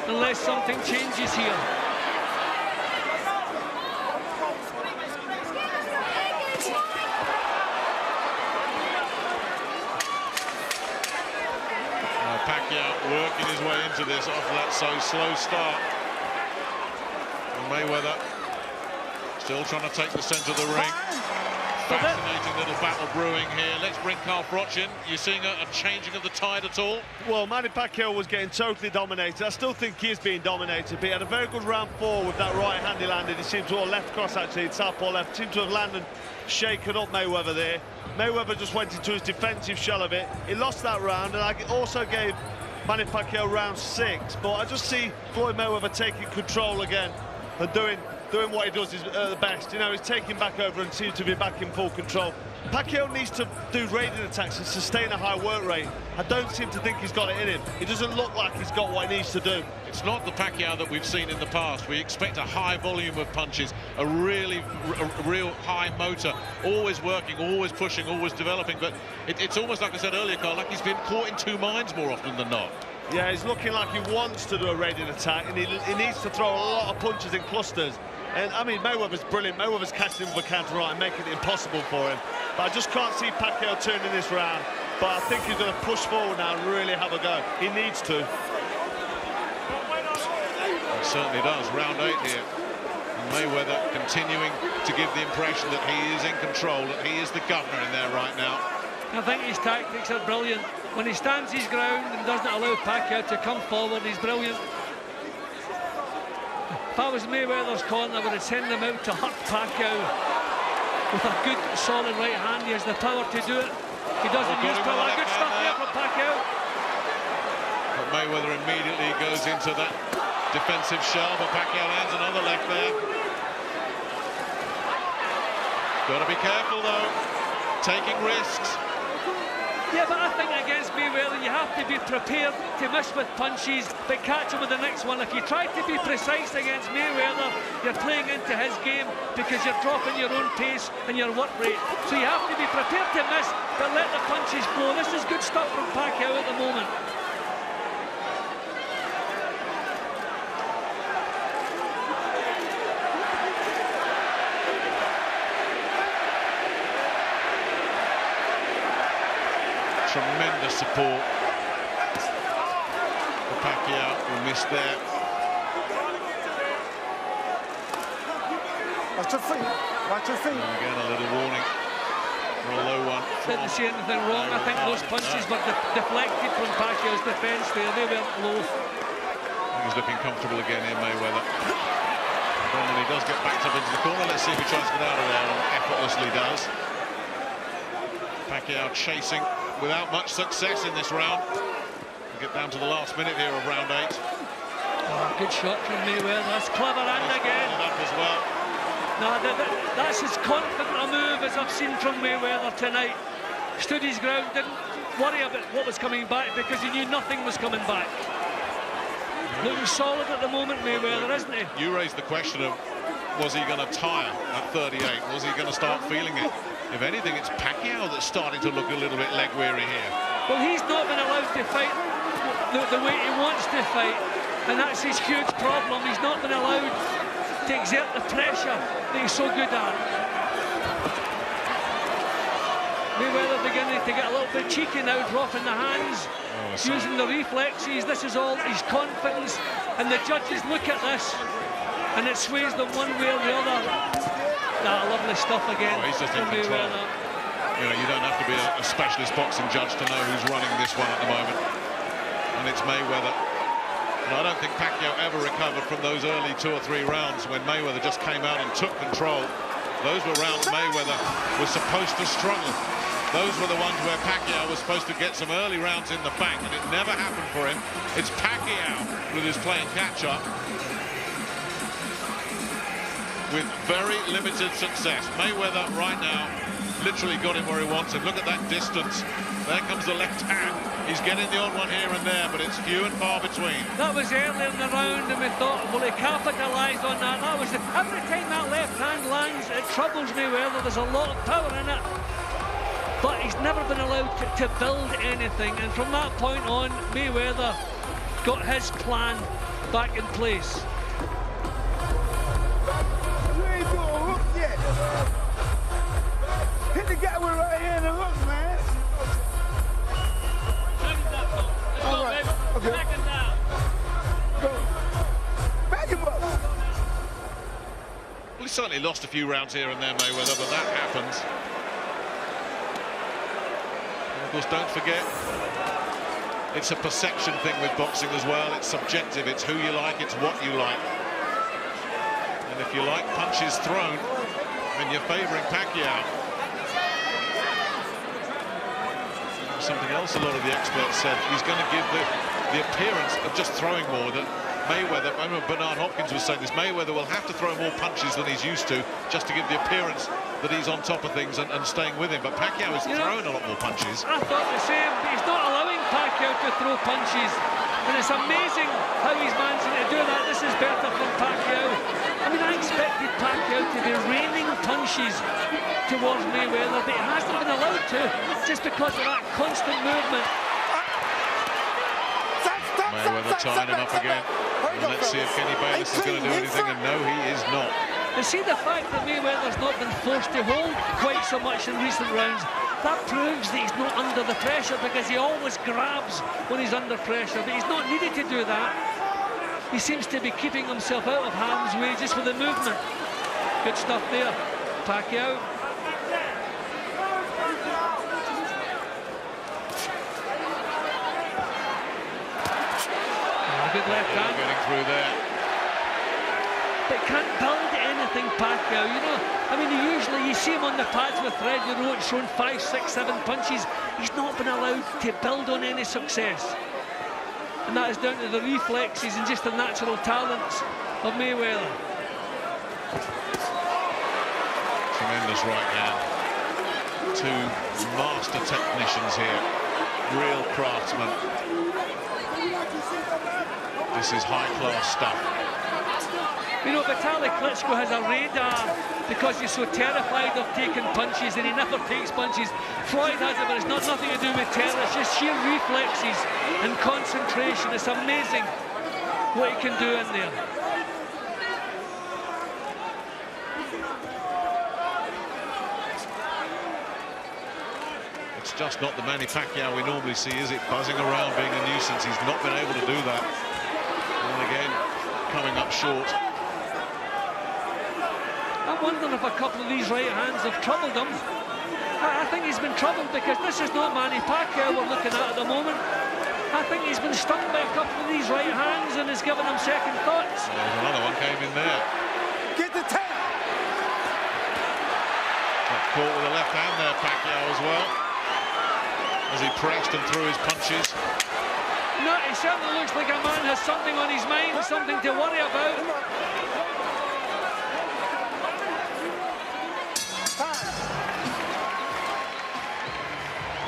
S14: Unless something changes here.
S13: Pacquiao working his way into this off that slow start. And Mayweather still trying to take the centre of the ring. Fascinating little battle brewing here. Let's bring Carl Froch in. You seeing a changing of the tide at all?
S17: Well, Manny Pacquiao was getting totally dominated. I still think he is being dominated, but he had a very good round 4 with that right hand he landed. He seemed to, or left cross actually, southpaw left, seemed to have landed, shaken up Mayweather there. Mayweather just went into his defensive shell of it. He lost that round, and I also gave Manny Pacquiao round 6, but I just see Floyd Mayweather taking control again and doing doing what he does is the best. You know, he's taking back over and seems to be back in full control. Pacquiao needs to do raiding attacks and sustain a high work rate. I don't seem to think he's got it in him. It doesn't look like he's got what he needs to do.
S13: It's not the Pacquiao that we've seen in the past. We expect a high volume of punches, a real high motor, always working, always pushing, always developing. But it's almost like I said earlier, Carl, like he's been caught in two minds more often than not.
S17: Yeah, he's looking like he wants to do a raiding attack, and he needs to throw a lot of punches in clusters. And, I mean, Mayweather's brilliant. Mayweather's catching him with a counter right and making it impossible for him. But I just can't see Pacquiao turning this round. But I think he's going to push forward now and really have a go. He needs to.
S13: He certainly does. Round 8 here. And Mayweather continuing to give the impression that he is in control, that he is the governor in there right now.
S14: I think his tactics are brilliant. When he stands his ground and doesn't allow Pacquiao to come forward, he's brilliant. If I was Mayweather's corner, I would have sent him out to hurt Pacquiao with a good, solid right hand. He has the power to do it. He doesn't use power. Good stuff there from Pacquiao.
S13: But Mayweather immediately goes into that defensive shell, but Pacquiao lands another left there. Got to be careful, though. Taking risks.
S14: Yeah, but I think against Mayweather, you have to be prepared to miss with punches, but catch him with the next one. If you try to be precise against Mayweather, you're playing into his game because you're dropping your own pace and your work rate. So you have to be prepared to miss, but let the punches flow. This is good stuff from Pacquiao at the moment.
S13: Tremendous support for Pacquiao, who missed there.
S16: Watch your feet. Watch your feet.
S13: And again, a little warning for a low one.
S14: Didn't see anything wrong. I think those punches were deflected from Pacquiao's defence there. They went low.
S13: He's looking comfortable again here, Mayweather. And when he does get backed up into the corner, let's see if he tries to get out of there, and effortlessly does. Pacquiao chasing without much success in this round. We'll get down to the last minute here of round 8.
S14: Oh, good shot from Mayweather. That's clever and again.
S13: Up as well.
S14: No, that's as confident a move as I've seen from Mayweather tonight. Stood his ground, didn't worry about what was coming back because he knew nothing was coming back. Looking solid at the moment, Mayweather, isn't he?
S13: You raised the question of, was he going to tire at 38? Was he going to start feeling it? If anything, it's Pacquiao that's starting to look a little bit leg-weary here.
S14: Well, he's not been allowed to fight the way he wants to fight, and that's his huge problem. He's not been allowed to exert the pressure that he's so good at. Mayweather beginning to get a little bit cheeky now, dropping the hands, using the reflexes. This is all his confidence, and the judges look at this, and it sways them one way or the other. Lovely stuff again.
S13: Oh, he's just in control. You know, you don't have to be a specialist boxing judge to know who's running this one at the moment. And it's Mayweather. And I don't think Pacquiao ever recovered from those early 2 or 3 rounds when Mayweather just came out and took control. Those were rounds Mayweather was supposed to struggle. Those were the ones where Pacquiao was supposed to get some early rounds in the bank, and it never happened for him. It's Pacquiao with his playing catch-up, with very limited success. Mayweather right now literally got him where he wants him. Look at that distance. There comes the left hand. He's getting the odd one here and there, but it's few and far between.
S14: That was early in the round, and we thought, well, he capitalised on that. That was every time that left hand lands, it troubles Mayweather. There's a lot of power in it, but he's never been allowed to build anything. And from that point on, Mayweather got his plan back in place.
S16: Hit the guy with right hand and hook, man. All right. Okay.
S14: Back him down.
S16: Go. Back him up.
S13: Well, he certainly lost a few rounds here and there, Mayweather, but that happens. And of course, don't forget, it's a perception thing with boxing as well. It's subjective. It's who you like. It's what you like. And if you like punches thrown, and you're favouring Pacquiao, something else a lot of the experts said, he's going to give the appearance of just throwing more, that Mayweather, I remember Bernard Hopkins was saying this, Mayweather will have to throw more punches than he's used to just to give the appearance that he's on top of things and staying with him. But Pacquiao is throwing a lot more punches.
S14: I thought the same, but he's not allowing Pacquiao to throw punches. And it's amazing how he's managing to do that. This is better from Pacquiao. I mean, I expected Pacquiao to be raining punches towards Mayweather, but he hasn't been allowed to, just because of that constant movement.
S13: Mayweather tying him up again. And let's see if Kenny Bayless is going to do anything, and no, he is not.
S14: And see the fact that Mayweather's not been forced to hold quite so much in recent rounds, that proves that he's not under the pressure, because he always grabs when he's under pressure, but he's not needed to do that. He seems to be keeping himself out of harm's way just with the movement. Good stuff there, Pacquiao. Good left hand.
S13: Getting through there.
S14: But can't build anything, Pacquiao, you know. I mean, usually you see him on the pads with Fred Roach showing 5, 6, 7 punches. He's not been allowed to build on any success. And that is down to the reflexes and just the natural talents of Mayweather.
S13: Tremendous right hand. Two master technicians here. Real craftsmen. This is high-class stuff.
S14: You know, Vitaly Klitschko has a radar because he's so terrified of taking punches, and he never takes punches. Floyd has it, but it's not nothing to do with terror. It's just sheer reflexes and concentration. It's amazing what he can do in there.
S13: It's just not the Manny Pacquiao we normally see, is it? Buzzing around, being a nuisance. He's not been able to do that. And again, coming up short.
S14: I'm wondering if a couple of these right hands have troubled him. I think he's been troubled because this is not Manny Pacquiao we're looking at the moment. I think he's been stung by a couple of these right hands and has given him second thoughts.
S13: There's another one came in there.
S16: Get the tape!
S13: Got caught with a left hand there, Pacquiao, as well, as he pressed and threw his punches.
S14: No, he certainly looks like a man has something on his mind, something to worry about.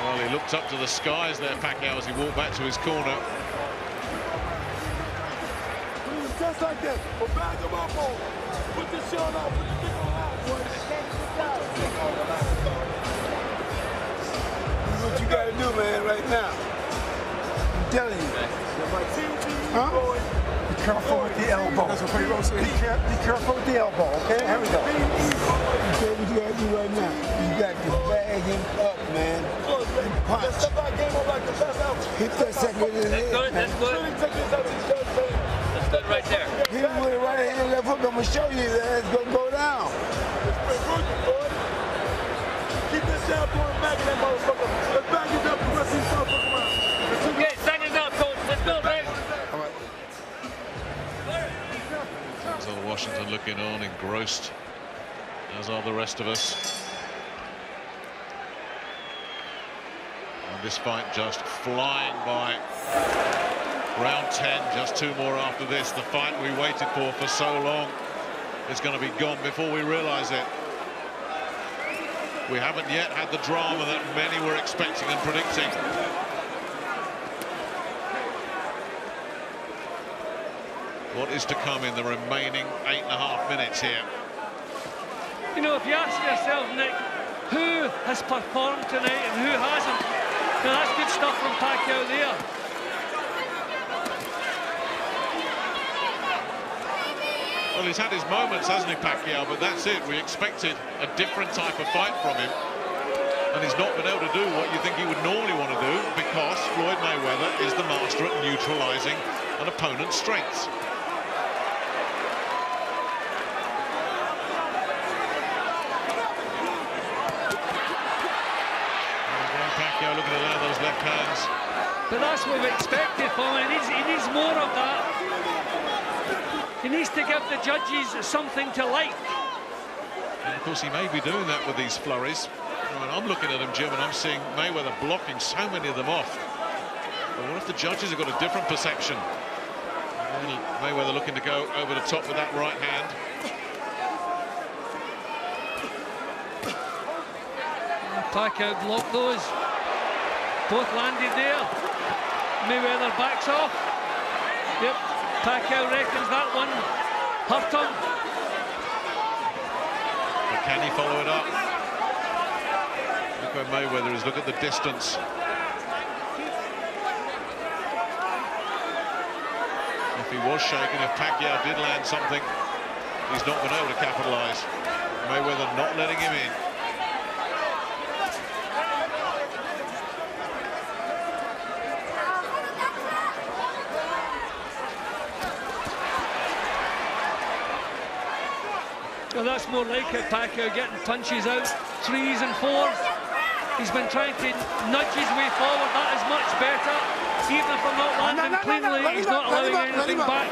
S13: Well, he looked up to the skies there, Pacquiao, as he walked back to his corner.
S16: Just like that. Well, back him up, boy. Put the shield on. Put the dick on out, boy. This is what you gotta do, man, right now. I'm telling you. Huh? Be careful with the elbow. That's what Freddie Rose said. Be careful with the elbow, okay? Here we go. Okay, what you gotta do right now? You got to bag him up, man. And punch. Hit that second in the head.
S14: That's good. That's good right there.
S16: Hit him with a right hand, left hook. I'm gonna show you that it's gonna go down. Keep this down, going back in that motherfucker. Let's back it up the rest of these motherfuckers around.
S14: Okay, second up, coach. Let's go, Ray.
S16: All right.
S13: There's old Washington looking on, engrossed, as are the rest of us. And this fight just flying by. Round 10, just 2 more after this. The fight we waited for so long is going to be gone before we realize it. We haven't yet had the drama that many were expecting and predicting. What is to come in the remaining 8.5 minutes here?
S14: You know, if you ask yourself, Nick, who has performed tonight and who hasn't, now that's good stuff from Pacquiao there.
S13: Well, he's had his moments, hasn't he, Pacquiao? But that's it. We expected a different type of fight from him. And he's not been able to do what you think he would normally want to do, because Floyd Mayweather is the master at neutralizing an opponent's strengths. Pacquiao looking to land those left hands.
S14: But that's what we expected from him. He needs more of that. He needs to give the judges something to like.
S13: And of course, he may be doing that with these flurries. Right, I'm looking at him, Jim, and I'm seeing Mayweather blocking so many of them off. But what if the judges have got a different perception? Mayweather looking to go over the top with that right hand.
S14: Pacquiao blocked those. Both landed there. Mayweather backs off. Yep, Pacquiao reckons that one hurt him.
S13: But can he follow it up? Look where Mayweather is. Look at the distance. If he was shaken, if Pacquiao did land something, he's not been able to capitalise. Mayweather not letting him in.
S14: Well, that's more like it, Pacquiao getting punches out, 3s and 4s. He's been trying to nudge his way forward. That is much better. Even if I'm not landing cleanly, he's not allowing anything back.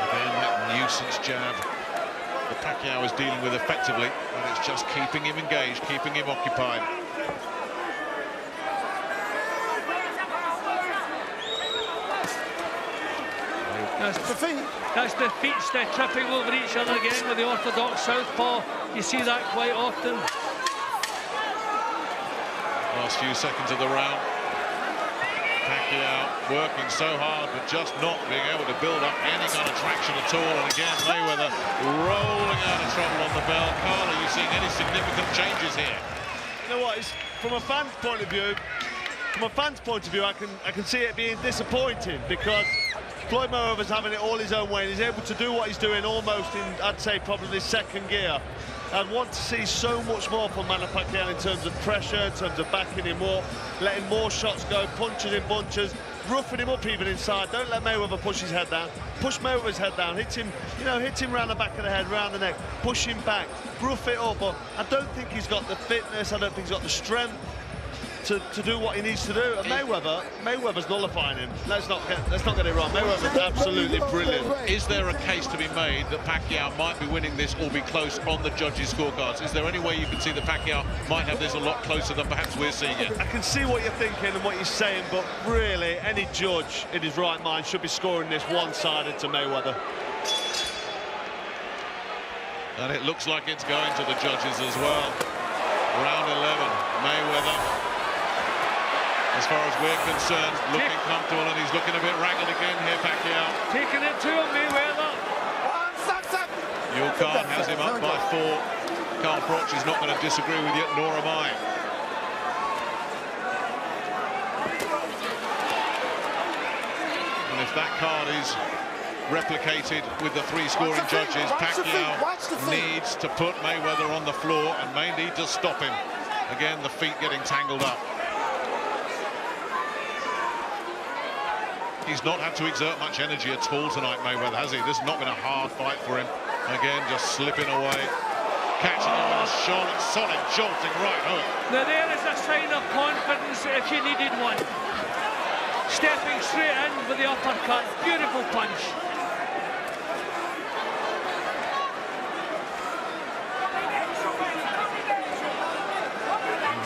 S13: Again, that nuisance jab that Pacquiao is dealing with effectively, and it's just keeping him engaged, keeping him occupied.
S14: That's the feet tripping over each other again with the orthodox southpaw. You see that quite often.
S13: Last few seconds of the round. Pacquiao working so hard, but just not being able to build up any kind of traction at all. And again, Mayweather rolling out of trouble on the bell. Carl, are you seeing any significant changes here?
S17: You know what? It's, from a fan's point of view, I can see it being disappointing because Floyd Mayweather's having it all his own way, and he's able to do what he's doing almost in, I'd say, probably second gear. I'd want to see so much more from Manny Pacquiao in terms of pressure, in terms of backing him up, letting more shots go, punches in bunches, roughing him up even inside. Don't let Mayweather push his head down. Push Mayweather's head down, hit him, you know, hit him round the back of the head, round the neck, push him back, rough it up. But I don't think he's got the fitness, I don't think he's got the strength to do what he needs to do. And Mayweather's nullifying him. Let's not get it wrong. Mayweather's absolutely brilliant.
S13: Is there a case to be made that Pacquiao might be winning this or be close on the judges' scorecards? Is there any way you can see that Pacquiao might have this a lot closer than perhaps we're seeing it?
S17: I can see what you're thinking and what you're saying, but really, any judge in his right mind should be scoring this one-sided to Mayweather.
S13: And it looks like it's going to the judges as well. Round 11, Mayweather, as far as we're concerned, looking comfortable, and he's looking a bit ragged again here, Pacquiao.
S14: Taking it to him, Mayweather.
S13: Your card has him up by 4. Carl Froch is not going to disagree with you, nor am I. And if that card is replicated with the 3 scoring judges, Pacquiao needs to put Mayweather on the floor and may need to stop him. Again, the feet getting tangled up. He's not had to exert much energy at all tonight, Mayweather, has he? This has not been a hard fight for him. Again, just slipping away. Catching him with a solid jolting right hook.
S14: Now there is a sign of confidence if you needed one. Stepping straight in with the uppercut. Beautiful punch.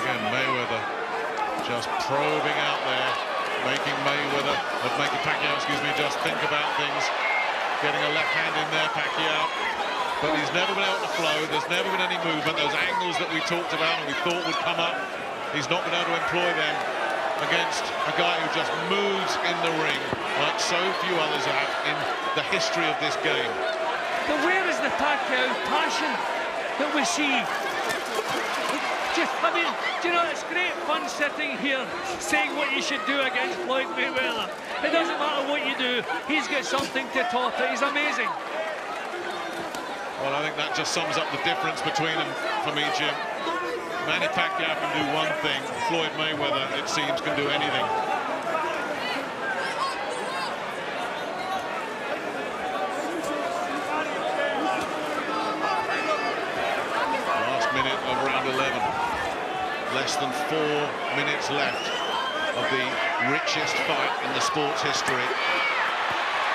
S13: Again, Mayweather just probing out there, making Pacquiao, just think about things. Getting a left hand in there, Pacquiao. But he's never been able to flow. There's never been any movement. Those angles that we talked about and we thought would come up, he's not been able to employ them against a guy who just moves in the ring like so few others have in the history of this game.
S14: But where is the Pacquiao passion that we see? I mean, do you know, it's great fun sitting here saying what you should do against Floyd Mayweather. It doesn't matter what you do, he's got something to top it. He's amazing.
S13: Well, I think that just sums up the difference between them for me, Jim. Manny Pacquiao can do one thing. Floyd Mayweather, it seems, can do anything. Last minute of round 11. Less than 4 minutes left of the richest fight in the sport's history.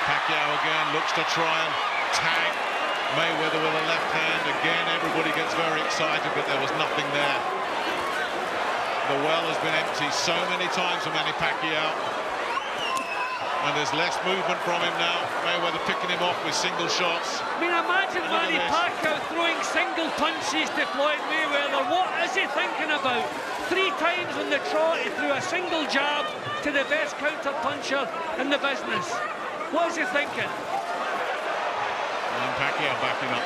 S13: Pacquiao again looks to try and tag Mayweather with a left hand. Again, everybody gets very excited, but there was nothing there. The well has been empty so many times for Manny Pacquiao. And there's less movement from him now. Mayweather picking him off with single shots.
S14: I mean, imagine Manny Pacquiao throwing single punches to Floyd Mayweather. What is he thinking about? 3 times on the trot, he threw a single jab to the best counter-puncher in the business. What is he thinking?
S13: And Pacquiao backing up.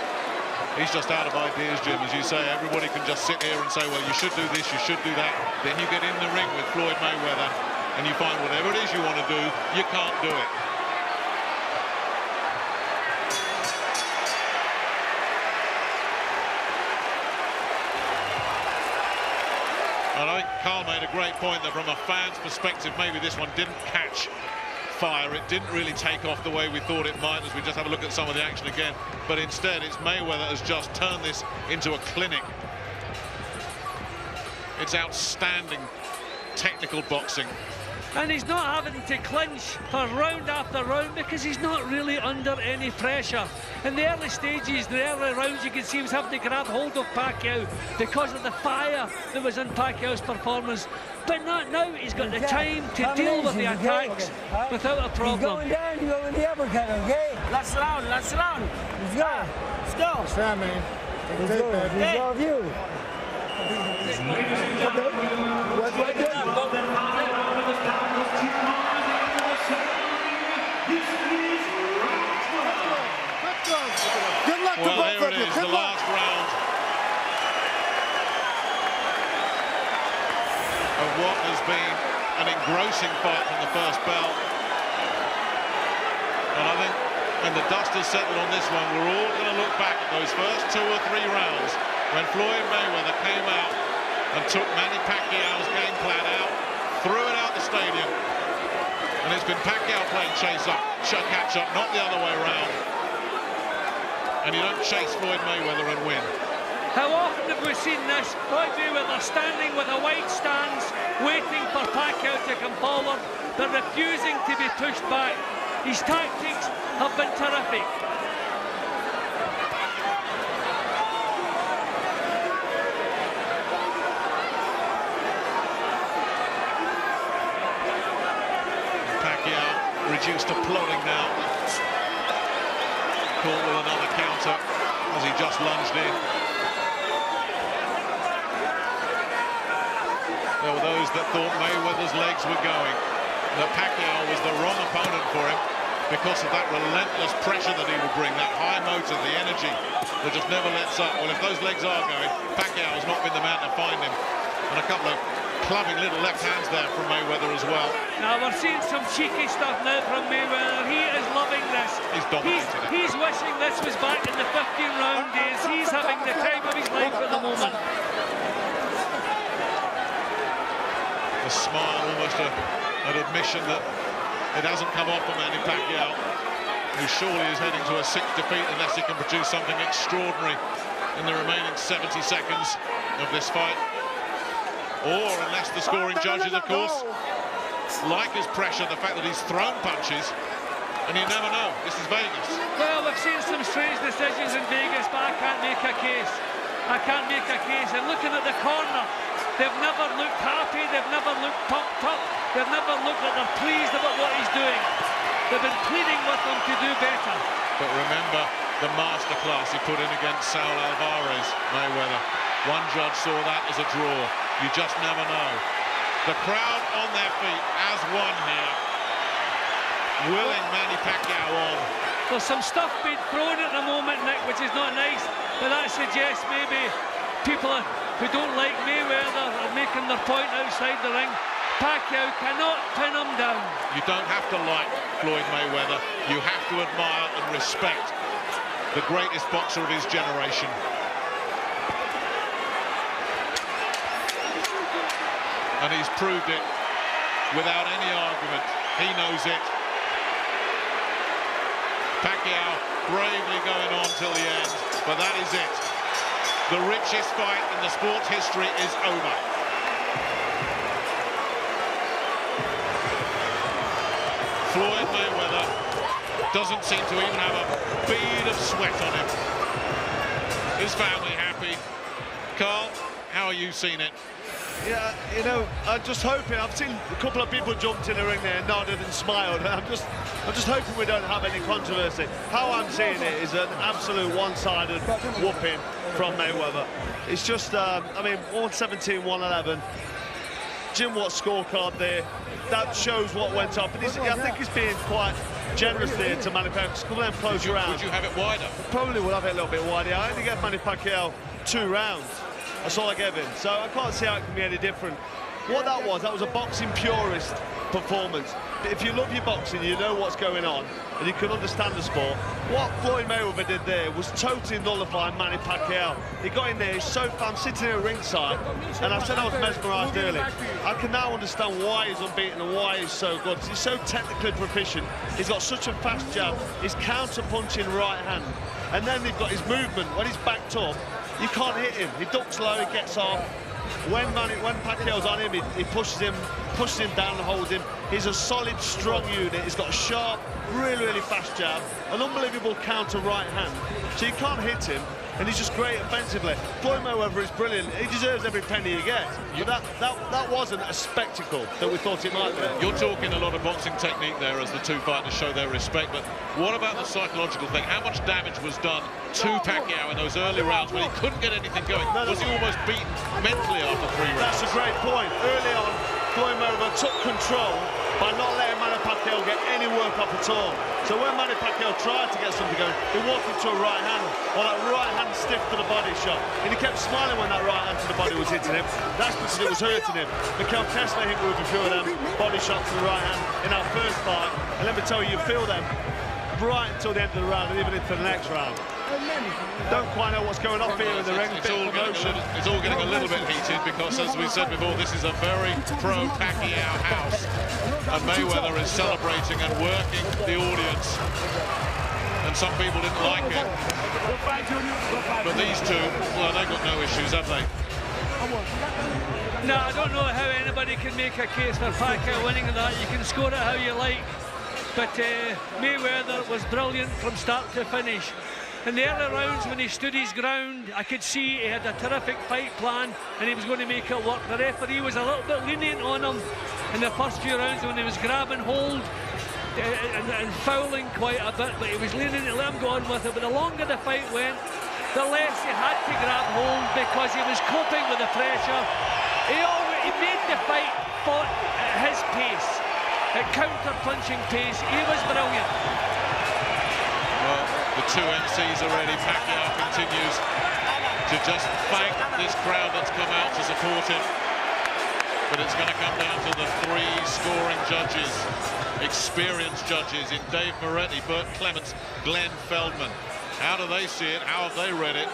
S13: He's just out of ideas, Jim. As you say, everybody can just sit here and say, well, you should do this, you should do that. Then you get in the ring with Floyd Mayweather, and you find whatever it is you want to do, you can't do it. And I think Carl made a great point that from a fan's perspective, maybe this one didn't catch fire. It didn't really take off the way we thought it might, as we just have a look at some of the action again. But instead, it's Mayweather has just turned this into a clinic. It's outstanding technical boxing.
S14: And he's not having to clinch for round after round because he's not really under any pressure. In the early stages, the early rounds, you can see he was having to grab hold of Pacquiao because of the fire that was in Pacquiao's performance. But not now. He's got the time to deal with the attacks without a problem.
S18: He's going down to go with the uppercut, okay?
S9: Last round, last round.
S18: Let's go.
S9: Let's go.
S16: It's fair, man.
S18: Let's go. Let's go with you.
S16: What's right there? Good luck to
S13: well,
S16: both
S13: there
S16: of
S13: it
S16: you.
S13: is,
S16: Good
S13: the
S16: luck.
S13: last round of what has been an engrossing fight from the first bell. And I think when the dust has settled on this one, we're all going to look back at those first 2 or 3 rounds when Floyd Mayweather came out and took Manny Pacquiao's game plan out, threw it out the stadium. And it's been Pacquiao playing catch up, not the other way around. And you don't chase Floyd Mayweather and win.
S14: How often have we seen this? Floyd Mayweather standing with a wide stance, waiting for Pacquiao to come forward, but refusing to be pushed back. His tactics have been terrific.
S13: Pacquiao reduced to plodding now. Caught with another counter as he just lunged in. There were those that thought Mayweather's legs were going, that Pacquiao was the wrong opponent for him because of that relentless pressure that he would bring, that high motor, the energy that just never lets up. Well, if those legs are going, Pacquiao has not been the man to find him. And a couple of clubbing little left hands there from Mayweather as well.
S14: Now we're seeing some cheeky stuff now from Mayweather. He is loving this.
S13: He's dominated it.
S14: He's wishing this was back in the 15-round days. He's having the time of his life at the moment.
S13: A smile, almost an admission that it hasn't come off for Manny Pacquiao, who surely is heading to a 6th defeat unless he can produce something extraordinary in the remaining 70 seconds of this fight. Or unless the scoring judges, of course, like his pressure, the fact that he's thrown punches, and you never know. This is Vegas.
S14: Well, we've seen some strange decisions in Vegas, but I can't make a case. I can't make a case. And looking at the corner, they've never looked happy, they've never looked pumped up, they've never looked like they're pleased about what he's doing. They've been pleading with him to do better.
S13: But remember the masterclass he put in against Saul Alvarez, Mayweather. One judge saw that as a draw. You just never know. The crowd on their feet as one here, willing Manny Pacquiao on.
S14: There's some stuff being thrown at the moment, Nick, which is not nice, but that suggests maybe people who don't like Mayweather are making their point outside the ring. Pacquiao cannot pin him down.
S13: You don't have to like Floyd Mayweather. You have to admire and respect the greatest boxer of his generation. And he's proved it without any argument. He knows it. Pacquiao bravely going on till the end, but that is it. The richest fight in the sport's history is over. Floyd Mayweather doesn't seem to even have a bead of sweat on him. His family happy. Carl, how are you seeing it?
S17: Yeah, you know, I'm just hoping. I've seen a couple of people jumped in the ring there, nodded and smiled. I'm just hoping we don't have any controversy. How I'm seeing it is an absolute one-sided whooping from Mayweather. It's just, I mean, 117, 111. Jim Watt's scorecard there. That shows what went up. And I think he's being quite generous there to Manny Pacquiao. A couple of them close rounds.
S13: Would you have it wider?
S17: Probably would have it a little bit wider. I only gave Manny Pacquiao 2 rounds. That's all I gave him. So I can't see how it can be any different. What that was a boxing purist performance. If you love your boxing, you know what's going on, and you can understand the sport. What Floyd Mayweather did there was totally nullifying Manny Pacquiao. He got in there, he's so fun, sitting at ringside, and I said I was mesmerised earlier. I can now understand why he's unbeaten and why he's so good. He's so technically proficient. He's got such a fast jab, his counter-punching right hand, and then they've got his movement. When he's backed up, you can't hit him. He ducks low, he gets off. When Pacquiao's on him, he pushes him down and holds him. He's a solid, strong unit. He's got a sharp, really fast jab, an unbelievable counter right hand. So you can't hit him, and he's just great offensively. Floyd Mayweather is brilliant. He deserves every penny he gets. But that wasn't a spectacle that we thought it might be.
S13: You're talking a lot of boxing technique there as the two fighters show their respect, but what about the psychological thing? How much damage was done to Pacquiao in those early rounds when he couldn't get anything going? Was he almost beaten mentally after 3 rounds?
S17: That's a great point. Early on, Floyd Mayweather took control by not letting Manny Pacquiao get any work up at all. So when Manny Pacquiao tried to get something going, he walked into a right hand, or that right hand stiff to the body shot. And he kept smiling when that right hand to the body was hitting him. That's because it was hurting him. Mikhail Kessler hit with a few of them body shots to the right hand in our first fight. And let me tell you, you feel them right until the end of the round and even into the next round. Don't quite know what's going on here in the ring.
S13: It's all getting a little bit heated because, as we said before, this is a very pro-Pacquiao house, and Mayweather is celebrating and working the audience, and some people didn't like it. But these two, well, they've got no issues, have they?
S14: No, I don't know how anybody can make a case for Pacquiao winning that. You can score it how you like, but Mayweather was brilliant from start to finish. In the early rounds, when he stood his ground, I could see he had a terrific fight plan and he was going to make it work. The referee was a little bit lenient on him in the first few rounds when he was grabbing hold and fouling quite a bit, but he was lenient to let him go on with it. But the longer the fight went, the less he had to grab hold because he was coping with the pressure. He made the fight fought at his pace, at counter-punching pace. He was brilliant.
S13: Well, the two MCs already. Pacquiao continues to just thank this crowd that's come out to support him. But it's going to come down to the 3 scoring judges, experienced judges in Dave Moretti, Burt Clements, Glenn Feldman. How do they see it? How have they read it?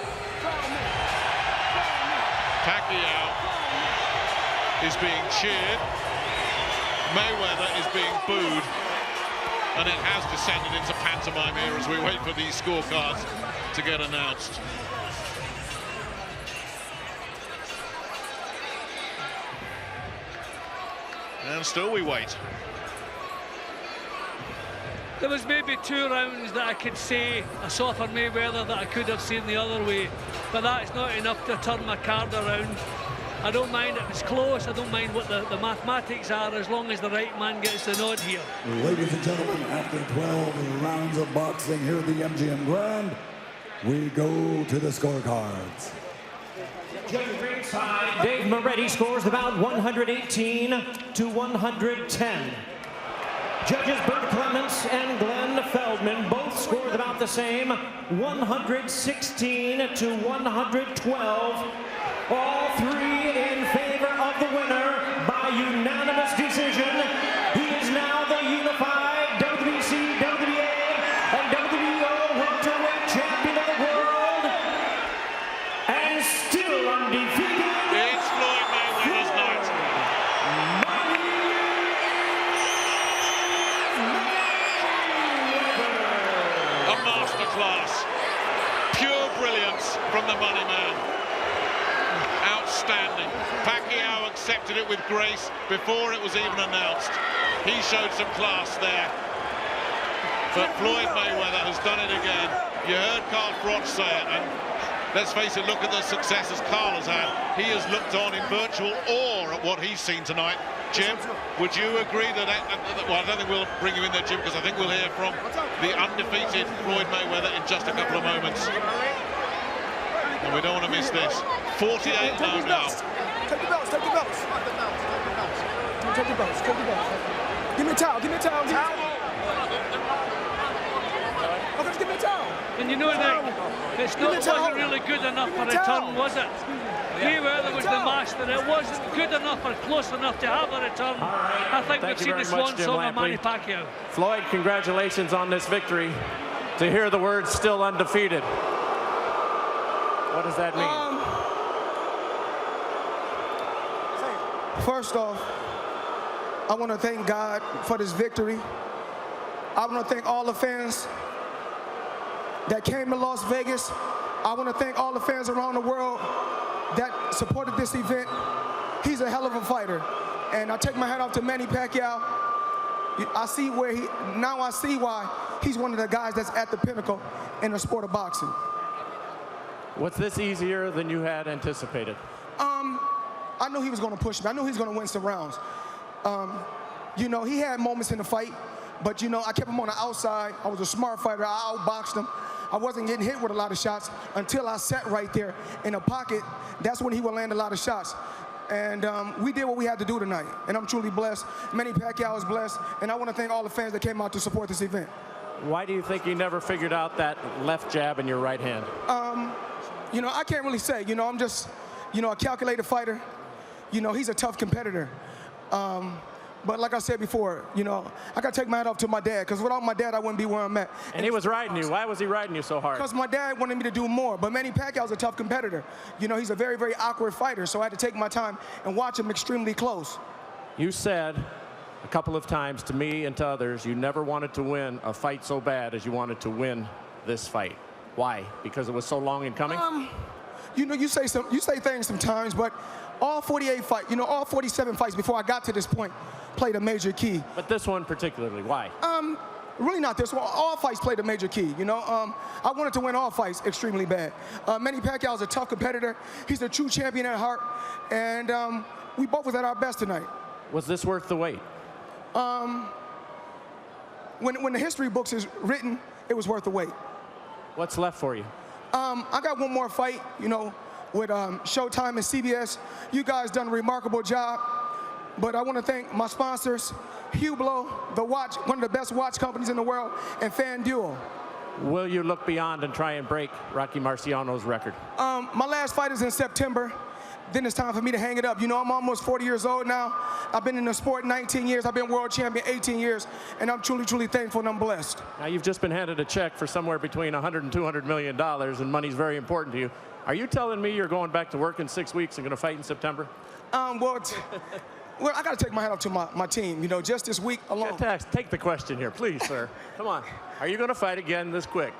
S13: Pacquiao is being cheered. Mayweather is being booed. And it has descended into pantomime here as we wait for these scorecards to get announced. And still we wait.
S14: There was maybe 2 rounds that I could say I saw for Mayweather that I could have seen the other way, but that's not enough to turn my card around. I don't mind if it's close, I don't mind what the mathematics are, as long as the right man gets the nod here.
S15: Ladies and gentlemen, after 12 rounds of boxing here at the MGM Grand, we go to the scorecards.
S10: Dave Moretti scores about 118 to 110. Judges Burt Clements and Glenn Feldman both scored about the same, 116 to 112. All 3 in favor of the winner by unanimous decision. He is now the unified WBC, WBA, and WBO welterweight champion of the world, and still undefeated.
S13: It's Floyd Mayweather's night. A masterclass. Pure brilliance from the money man. Outstanding. Pacquiao accepted it with grace before it was even announced. He showed some class there. But Floyd Mayweather has done it again. You heard Carl Froch say it, and let's face it, look at the successes Carl has had. He has looked on in virtual awe at what he's seen tonight. Jim, would you agree that, well, I don't think we'll bring you in there, Jim, because I think we'll hear from the undefeated Floyd Mayweather in just a couple of moments. And we don't want to miss this. 48-0 now.
S18: Take the belts, take the belts. Take the belts, take the belts. Give me a towel, give me a towel. Oh, just give me a towel.
S14: And you know, Nick, it wasn't really good enough for a return, was it? Mayweather was the master. It wasn't good enough or close enough to have a return. I think we've seen the swan song of Manny Pacquiao.
S10: Floyd, congratulations on this victory. To hear the words "still undefeated," what does that mean?
S18: First off, I want to thank God for this victory. I want to thank all the fans that came to Las Vegas. I want to thank all the fans around the world that supported this event. He's a hell of a fighter. And I take my hat off to Manny Pacquiao. I see why he's one of the guys that's at the pinnacle in the sport of boxing.
S10: Was this easier than you had anticipated?
S18: I knew he was going to push me. I knew he was going to win some rounds. You know, he had moments in the fight, but, you know, I kept him on the outside. I was a smart fighter. I outboxed him. I wasn't getting hit with a lot of shots until I sat right there in the pocket. That's when he would land a lot of shots. And we did what we had to do tonight. And I'm truly blessed. Manny Pacquiao is blessed. And I want to thank all the fans that came out to support this event.
S10: Why do you think you never figured out that left jab in your right hand?
S18: You know, I can't really say. You know, I'm just, you know, a calculated fighter. You know, he's a tough competitor. But like I said before, you know, I got to take my hat off to my dad, because without my dad, I wouldn't be where I'm at.
S10: And he was riding you. Why was he riding you so hard?
S18: Because my dad wanted me to do more. But Manny Pacquiao's a tough competitor. You know, he's a very, very awkward fighter, so I had to take my time and watch him extremely close.
S10: You said a couple of times to me and to others, you never wanted to win a fight so bad as you wanted to win this fight. Why? Because it was so long in coming?
S18: You know, you say things sometimes, but all 48 fights, you know, all 47 fights before I got to this point played a major key.
S10: But this one particularly, why?
S18: Really not this one. All fights played a major key, you know. I wanted to win all fights extremely bad. Manny Pacquiao is a tough competitor. He's a true champion at heart, and we both was at our best tonight.
S10: Was this worth the wait?
S18: When the history books is written, it was worth the wait.
S10: What's left for you?
S18: I got one more fight, you know, with Showtime and CBS. You guys done a remarkable job. But I want to thank my sponsors, Hublot, the watch, one of the best watch companies in the world, and FanDuel.
S10: Will you look beyond and try and break Rocky Marciano's record?
S18: My last fight is in September. Then it's time for me to hang it up. You know, I'm almost 40 years old now. I've been in the sport 19 years. I've been world champion 18 years. And I'm truly, truly thankful and I'm blessed.
S10: Now, you've just been handed a check for somewhere between $100 and $200 million, and money's very important to you. Are you telling me you're going back to work in 6 weeks and going to fight in September?
S18: Well, I got to take my hat off to my team. You know, just this week alone.
S10: Take the question here, please, sir. Come on. Are you going to fight again this quick?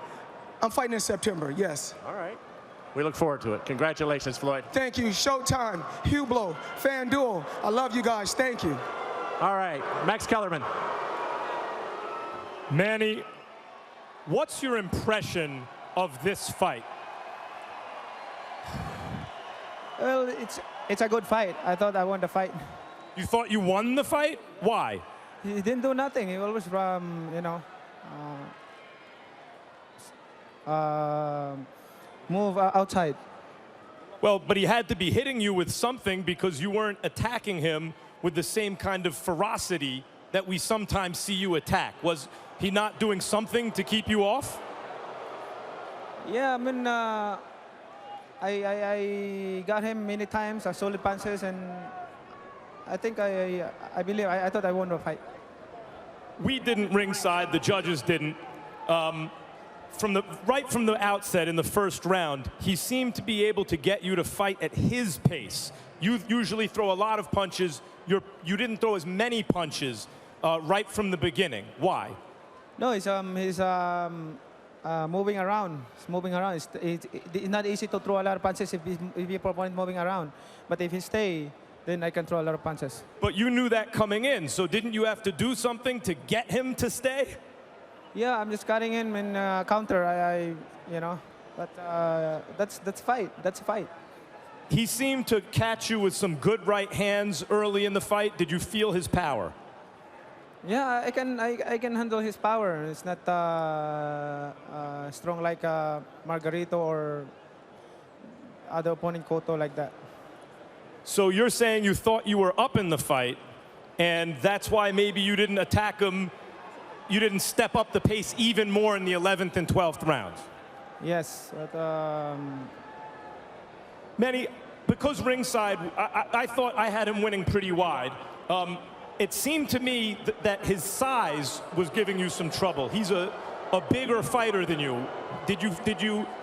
S18: I'm fighting in September, yes.
S10: All right. We look forward to it. Congratulations, Floyd.
S18: Thank you. Showtime, Hublot, FanDuel. I love you guys. Thank you.
S10: All right. Max Kellerman.
S19: Manny, what's your impression of this fight?
S20: Well, it's a good fight. I thought I won the fight.
S19: You thought you won the fight? Why?
S20: He didn't do nothing. He always, you know, move outside.
S19: Well, but he had to be hitting you with something because you weren't attacking him with the same kind of ferocity that we sometimes see you attack. Was he not doing something to keep you off?
S20: Yeah, I mean, I got him many times, solid punches, and I think I believe, I thought I won the fight.
S19: We didn't ringside, the judges didn't. Right from the outset in the first round, he seemed to be able to get you to fight at his pace. You usually throw a lot of punches. You didn't throw as many punches right from the beginning. Why?
S20: No, he's moving around. He's moving around. It's not easy to throw a lot of punches if your opponent moving around. But if he stay, then I can throw a lot of punches.
S19: But you knew that coming in, so didn't you have to do something to get him to stay?
S20: Yeah, I'm just cutting him in counter. You know, But that's fight. That's a fight.
S19: He seemed to catch you with some good right hands early in the fight. Did you feel his power?
S20: Yeah, I can handle his power. It's not strong like Margarito or other opponent Cotto like that.
S19: So you're saying you thought you were up in the fight, and that's why maybe you didn't attack him, you didn't step up the pace even more in the 11th and 12th rounds?
S20: Yes, but
S19: Manny, because ringside, I thought I had him winning pretty wide. It seemed to me that his size was giving you some trouble. He's a bigger fighter than you.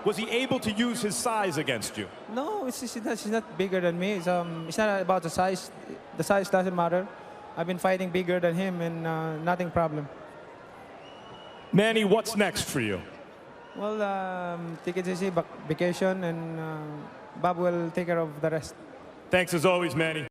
S19: Was he able to use his size against you?
S20: no, he's not bigger than me. It's not about the size. The size doesn't matter. I've been fighting bigger than him, and nothing problem.
S19: Manny, what's next for you?
S20: Well, take it easy, vacation, and Bob will take care of the rest.
S19: Thanks as always, Manny.